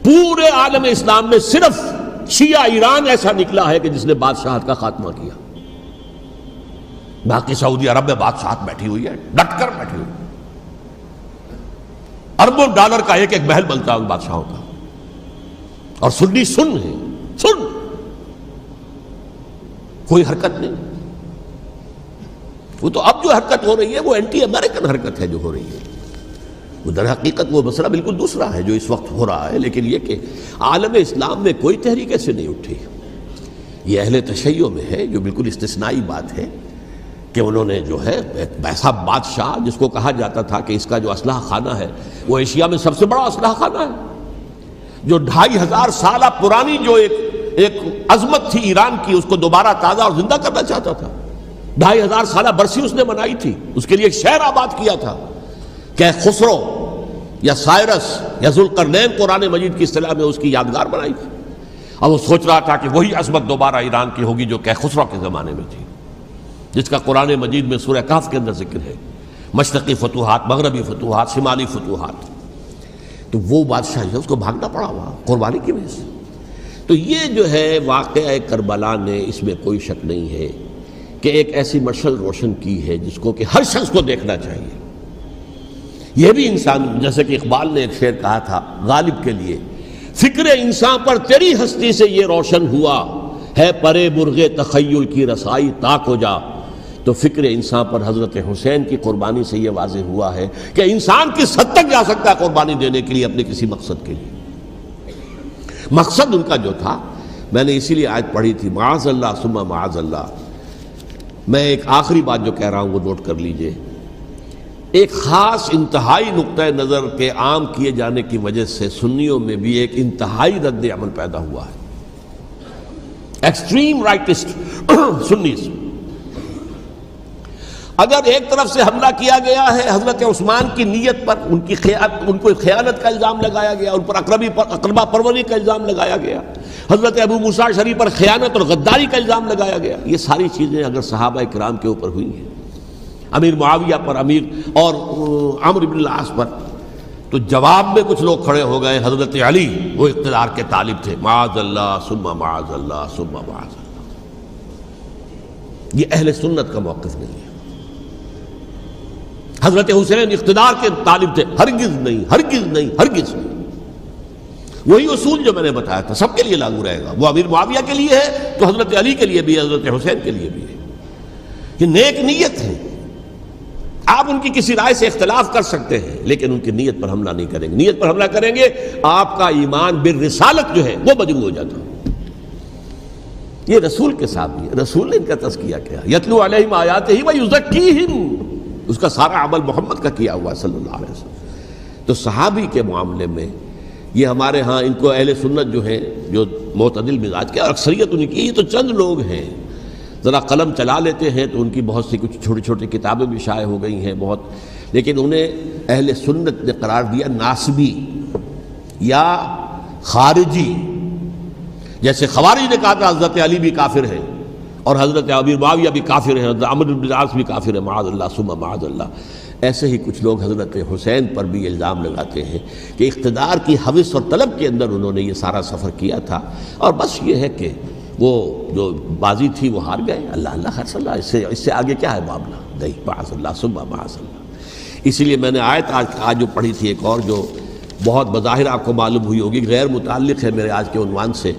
پورے عالم اسلام میں صرف شیعہ ایران ایسا نکلا ہے کہ جس نے بادشاہت کا خاتمہ کیا، باقی سعودی عرب میں بادشاہت بیٹھی ہوئی ہے، ڈٹ کر بیٹھی ہوئی، اربوں ڈالر کا ایک ایک محل بنتا ہے ان بادشاہوں کا، اور سنی سن ہے، سن، کوئی حرکت نہیں۔ وہ تو اب جو حرکت ہو رہی ہے وہ اینٹی امریکن حرکت ہے جو ہو رہی ہے، وہ در حقیقت وہ مسئلہ بالکل دوسرا ہے جو اس وقت ہو رہا ہے، لیکن یہ کہ عالم اسلام میں کوئی تحریک ایسے نہیں اٹھی۔ یہ اہل تشیع میں ہے جو بالکل استثنائی بات ہے کہ انہوں نے جو ہے ایک ایسا بادشاہ جس کو کہا جاتا تھا کہ اس کا جو اسلحہ خانہ ہے وہ ایشیا میں سب سے بڑا اسلحہ خانہ ہے، جو 2500 سالہ پرانی جو ایک عظمت تھی ایران کی، اس کو دوبارہ تازہ اور زندہ کرنا چاہتا تھا۔ 2500 سالہ برسی اس نے منائی تھی، اس کے لیے ایک شہر آباد کیا تھا کہ خسرو یا سائرس یا ذوالقرنین قرآن مجید کی اصطلاح میں اس کی یادگار بنائی تھی، اور وہ سوچ رہا تھا کہ وہی عظمت دوبارہ ایران کی ہوگی جو کہ خسرو کے زمانے میں تھی، جس کا قرآن مجید میں سورہ کہف کے اندر ذکر ہے، مشرقی فتوحات، مغربی فتوحات، شمالی فتوحات۔ تو وہ بادشاہ ہے، اس کو بھاگنا پڑا وہاں قربانی کی وجہ سے۔ تو یہ جو ہے واقعہ کربلا نے، اس میں کوئی شک نہیں ہے کہ ایک ایسی مشعل روشن کی ہے جس کو کہ ہر شخص کو دیکھنا چاہیے۔ یہ بھی انسان، جیسے کہ اقبال نے ایک شعر کہا تھا غالب کے لیے، فکر انسان پر تیری ہستی سے یہ روشن ہوا ہے، پرے مرغ تخیل کی رسائی تاک ہو جا۔ تو فکر انسان پر حضرت حسین کی قربانی سے یہ واضح ہوا ہے کہ انسان کس حد تک جا سکتا ہے قربانی دینے کے لیے اپنے کسی مقصد کے لیے۔ مقصد ان کا جو تھا، میں نے اسی لیے آیت پڑھی تھی، معاذ اللہ ثم معاذ اللہ۔ میں ایک آخری بات جو کہہ رہا ہوں وہ نوٹ کر لیجئے۔ ایک خاص انتہائی نقطۂ نظر کے عام کیے جانے کی وجہ سے سنیوں میں بھی ایک انتہائی رد عمل پیدا ہوا ہے، ایکسٹریم رائٹسٹ سنیز۔ اگر ایک طرف سے حملہ کیا گیا ہے حضرت عثمان کی نیت پر، ان کو خیانت کا الزام لگایا گیا، ان پر اقربا پروری کا الزام لگایا گیا، حضرت ابو موسیٰ اشعری پر خیانت اور غداری کا الزام لگایا گیا، یہ ساری چیزیں اگر صحابہ کرام کے اوپر ہوئی ہیں، امیر معاویہ پر، امیر اور عمرو بن العاص پر، تو جواب میں کچھ لوگ کھڑے ہو گئے، حضرت علی وہ اقتدار کے طالب تھے، معاذ اللہ ثم معاذ اللہ ثم معاذ اللہ۔ یہ اہل سنت کا موقف نہیں ہے۔ حضرت حسین اقتدار کے طالب تھے، ہرگز نہیں، ہرگز نہیں، ہرگز نہیں۔ وہی اصول جو میں نے بتایا تھا سب کے لیے لاگو رہے گا، وہ امیر معاویہ کے لیے ہے تو حضرت علی کے لیے بھی ہے، حضرت حسین کے لیے بھی ہے۔ یہ نیک نیت ہے، آپ ان کی کسی رائے سے اختلاف کر سکتے ہیں لیکن ان کی نیت پر حملہ نہیں کریں گے۔ نیت پر حملہ کریں گے آپ کا ایمان بالرسالت جو ہے وہ مجروح ہو جاتا ہے۔ یہ رسول کے ساتھ بھی ہے، رسول نے ان کا تزکیہ کیا، یتلو علیہم آیاتہ ویزکیہم، اس کا سارا عمل محمد کا کیا ہوا ہے صلی اللہ علیہ وسلم۔ تو صحابی کے معاملے میں یہ ہمارے ہاں ان کو اہل سنت جو ہیں جو معتدل مزاج کے، اور اکثریت ان کی، یہ تو چند لوگ ہیں، ذرا قلم چلا لیتے ہیں تو ان کی بہت سی کچھ چھوٹی چھوٹی کتابیں بھی شائع ہو گئی ہیں بہت، لیکن انہیں اہل سنت نے قرار دیا ناسبی یا خارجی۔ جیسے خوارج نے کہا تھا حضرت علی بھی کافر ہے اور حضرت امیر معاویہ بھی کافر ہے، حضرت عمرو بن العاص بھی کافر ہے، معاذ اللہ ثم معاذ اللہ۔ ایسے ہی کچھ لوگ حضرت حسین پر بھی الزام لگاتے ہیں کہ اقتدار کی ہوس اور طلب کے اندر انہوں نے یہ سارا سفر کیا تھا، اور بس یہ ہے کہ وہ جو بازی تھی وہ ہار گئے، اللہ اللہ خیر صلی اللہ، اس سے آگے کیا ہے معاملہ، نہیں، معاذ اللہ ثم معاذ اللہ۔ اسی لیے میں نے آیت آج جو پڑھی تھی ایک اور جو بہت بظاہر آپ کو معلوم ہوئی ہوگی، غیر متعلق ہے میرے آج کے عنوان سے،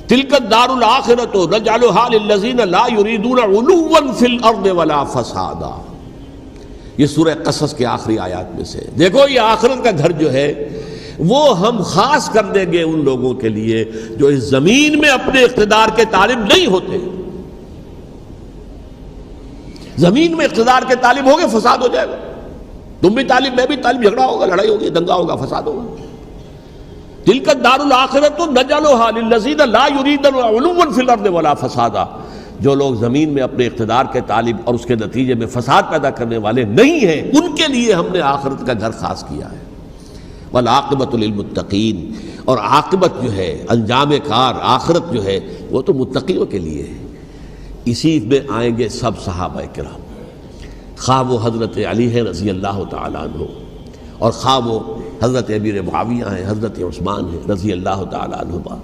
تلک الدار الآخرۃ نجعلها للذین لا یریدون علوا فی الارض ولا فسادا۔ یہ سورہ قصص کے آخری آیات میں سے، دیکھو یہ آخرت کا گھر جو ہے وہ ہم خاص کر دیں گے ان لوگوں کے لیے جو اس زمین میں اپنے اقتدار کے طالب نہیں ہوتے. زمین میں اقتدار کے طالب ہوگے فساد ہو جائے گا. تم بھی طالب میں بھی طالب، جھگڑا ہوگا، لڑائی ہوگی، دنگا ہوگا، فساد ہوگا. تلک الدار الآخرۃ نجعلھا للذین لا یریدون علوا فی الارض ولا فسادا. جو لوگ زمین میں اپنے اقتدار کے طالب اور اس کے نتیجے میں فساد پیدا کرنے والے نہیں ہیں، ان کے لیے ہم نے آخرت کا گھر خاص کیا ہے. والعاقبۃ للمتقین، اور عاقبت جو ہے، انجام کار، آخرت جو ہے وہ تو متقیوں کے لیے ہے. اسی میں آئیں گے سب صحابہ کرام، خواہ وہ حضرت علی ہیں رضی اللہ تعالیٰ عنہ، اور خواہ وہ حضرت امیر معاویہ ہیں، حضرت عثمان ہیں رضی اللہ تعالیٰ عنہما،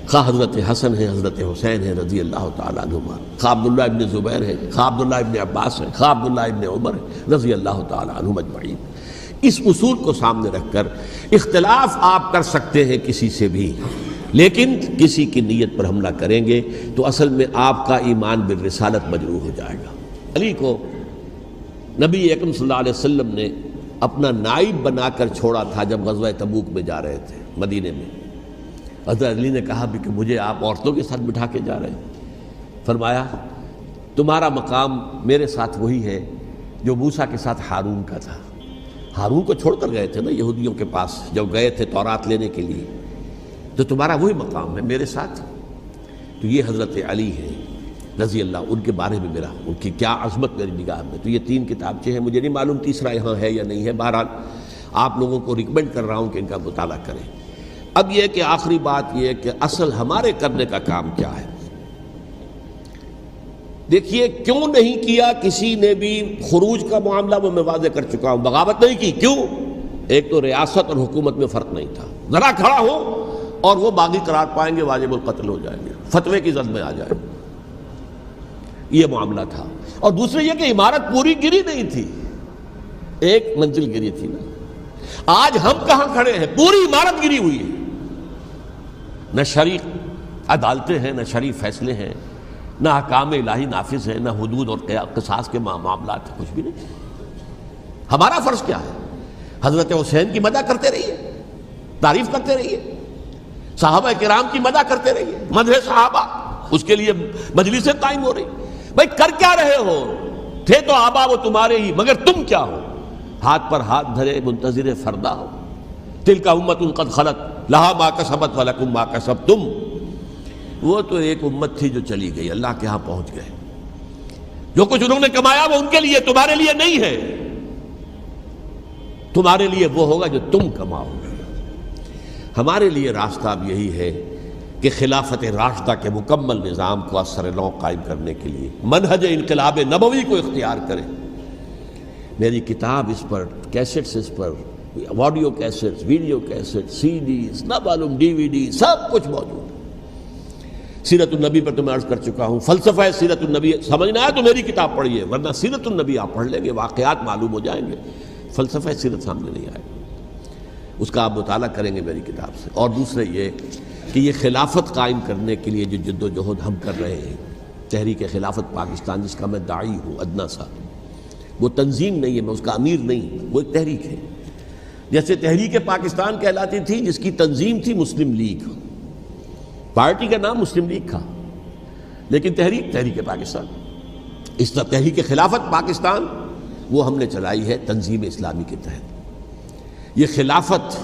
خواہ حضرت حسن ہیں، حضرت حسین ہیں رضی اللہ تعالیٰ عنہما، خواہ عبداللہ ابن زبیر ہیں، خواہ عبداللہ ابن عباس ہیں، خواہ عبداللہ ابن عمر ہیں رضی اللہ تعالیٰ عنہم اجمعین. اس اصول کو سامنے رکھ کر اختلاف آپ کر سکتے ہیں کسی سے بھی، لیکن کسی کی نیت پر حملہ کریں گے تو اصل میں آپ کا ایمان بالرسالت مجروح ہو جائے گا. علی کو نبی اکرم صلی اللہ علیہ وسلم نے اپنا نائب بنا کر چھوڑا تھا جب غزوہ تبوک میں جا رہے تھے مدینے میں. حضرت علی نے کہا بھی کہ مجھے آپ عورتوں کے ساتھ بٹھا کے جا رہے ہیں. فرمایا تمہارا مقام میرے ساتھ وہی ہے جو موسیٰ کے ساتھ ہارون کا تھا. ہارون کو چھوڑ کر گئے تھے نا یہودیوں کے پاس جب گئے تھے تورات لینے کے لیے، تو تمہارا وہی مقام ہے میرے ساتھ. تو یہ حضرت علی ہے رضی اللہ، ان کے بارے میں میرا، ان کی کیا عظمت میری نگاہ میں. تو یہ 3 کتابچے ہیں، مجھے نہیں معلوم تیسرا یہاں ہے یا نہیں ہے. بہرحال آپ لوگوں کو ریکمینڈ کر رہا ہوں کہ ان کا مطالعہ کریں. اب یہ کہ آخری بات یہ کہ اصل ہمارے کرنے کا کام کیا ہے. دیکھیے کیوں نہیں کیا کسی نے بھی خروج کا معاملہ، وہ میں واضح کر چکا ہوں. بغاوت نہیں کی، کیوں؟ ایک تو ریاست اور حکومت میں فرق نہیں تھا. ذرا کھڑا ہو اور وہ باغی قرار پائیں گے، واجب القتل ہو جائیں گے، فتوے کی زد میں آ جائیں. یہ معاملہ تھا. اور دوسرے یہ کہ عمارت پوری گری نہیں تھی، ایک منزل گری تھی نا. آج ہم کہاں کھڑے ہیں؟ پوری عمارت گری ہوئی ہے. نہ شرعی عدالتیں ہیں، نہ شرعی فیصلے ہیں، نہ احکام الہی نافذ ہیں، نہ حدود اور قصاص کے معاملات، کچھ بھی نہیں. ہمارا فرض کیا ہے؟ حضرت حسین کی مدح کرتے رہیے، تعریف کرتے رہیے، صحابہ کرام کی مدح کرتے رہیے، مدح صحابہ، اس کے لیے مجلسیں قائم ہو رہی. بھائی کر کیا رہے ہو؟ تھے تو آبا وہ تمہارے ہی، مگر تم کیا ہو؟ ہاتھ پر ہاتھ دھرے منتظر فردا ہو. تلک امۃ قد خلت لہا ما کسبت ولکم ما کسبتم. وہ تو ایک امت تھی جو چلی گئی، اللہ کے ہاں پہنچ گئے. جو کچھ انہوں نے کمایا وہ ان کے لیے، تمہارے لیے نہیں ہے. تمہارے لیے وہ ہوگا جو تم کماؤ گے. ہمارے لیے راستہ اب یہی ہے کہ خلافت راشدہ کے مکمل نظام کو اثر نو قائم کرنے کے لیے منہج انقلاب نبوی کو اختیار کریں. میری کتاب اس پر، کیسٹس اس پر، آڈیو کیسٹس، ویڈیو کیسٹ، سی ڈیز، نہ معلوم ڈی وی ڈی، سب کچھ موجود ہے. سیرت النبی پر تو میں عرض کر چکا ہوں. فلسفہ سیرت النبی سمجھنا ہے تو میری کتاب پڑھیے، ورنہ سیرت النبی آپ پڑھ لیں گے، واقعات معلوم ہو جائیں گے، فلسفہ سیرت سامنے نہیں آئے گا. اس کا آپ مطالعہ کریں گے میری کتاب سے. اور دوسرے یہ کہ یہ خلافت قائم کرنے کے لیے جو جد و جہد ہم کر رہے ہیں، تحریک خلافت پاکستان جس کا میں داعی ہوں ادنا سا، وہ تنظیم نہیں ہے، میں اس کا امیر نہیں، وہ ایک تحریک ہے. جیسے تحریک پاکستان کہلاتی تھی جس کی تنظیم تھی مسلم لیگ، پارٹی کا نام مسلم لیگ تھا، لیکن تحریک پاکستان. اس طرح تحریک خلافت پاکستان وہ ہم نے چلائی ہے تنظیم اسلامی کے تحت. یہ خلافت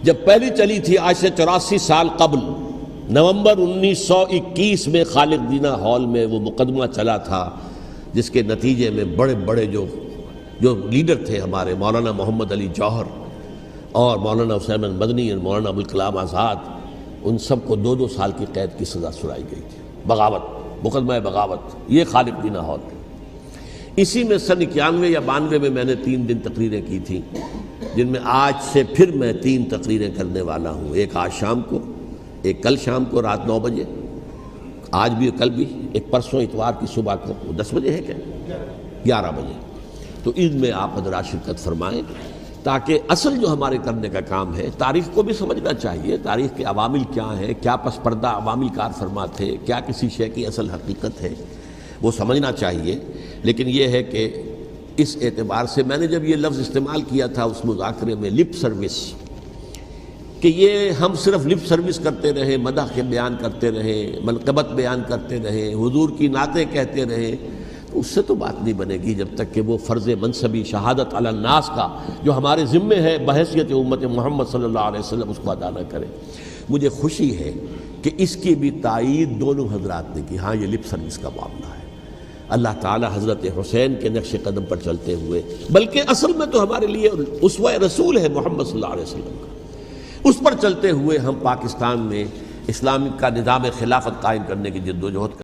جب پہلی چلی تھی آج سے 84 سال قبل، نومبر 1921 میں خالد دینہ ہال میں وہ مقدمہ چلا تھا، جس کے نتیجے میں بڑے بڑے جو لیڈر تھے ہمارے، مولانا محمد علی جوہر اور مولانا حسین مدنی اور مولانا ابوالکلام آزاد، ان سب کو 2 سال کی قید کی سزا سنائی گئی تھی. بغاوت، مقدمہ بغاوت، یہ خالد دینہ ہال. اسی میں سن 91 یا 92 میں میں نے 3 دن تقریریں کی تھیں، جن میں آج سے پھر میں 3 تقریریں کرنے والا ہوں. ایک آج شام کو، ایک کل شام کو رات 9 بجے، آج بھی کل بھی، ایک پرسوں اتوار کی صبح کو 10 بجے ہے کیا 11 بجے. تو ان میں آپ حضرات شرکت فرمائیں تاکہ اصل جو ہمارے کرنے کا کام ہے، تاریخ کو بھی سمجھنا چاہیے، تاریخ کے عوامل کیا ہیں، کیا پس پردہ عوامل کار فرما تھے، کیا کسی شے کی اصل حقیقت ہے، وہ سمجھنا چاہیے. لیکن یہ ہے کہ اس اعتبار سے میں نے جب یہ لفظ استعمال کیا تھا اس مذاکرے میں لپ سروس، کہ یہ ہم صرف لپ سروس کرتے رہیں، مدح کے بیان کرتے رہیں، منقبت بیان کرتے رہیں، حضور کی نعتیں کہتے رہیں، تو اس سے تو بات نہیں بنے گی جب تک کہ وہ فرض منصبی شہادت علی الناس کا جو ہمارے ذمے ہے بحیثیت امت محمد صلی اللہ علیہ وسلم اس کو ادا نہ کریں۔ مجھے خوشی ہے کہ اس کی بھی تائید دونوں حضرات نے کی، ہاں یہ لپ سروس کا معاملہ ہے۔ اللہ تعالی حضرت حسین کے نقش قدم پر چلتے ہوئے، بلکہ اصل میں تو ہمارے لیے اسوہ رسول ہے محمد صلی اللہ علیہ وسلم کا، اس پر چلتے ہوئے ہم پاکستان میں اسلام کا نظام خلافت قائم کرنے کی جد و جہد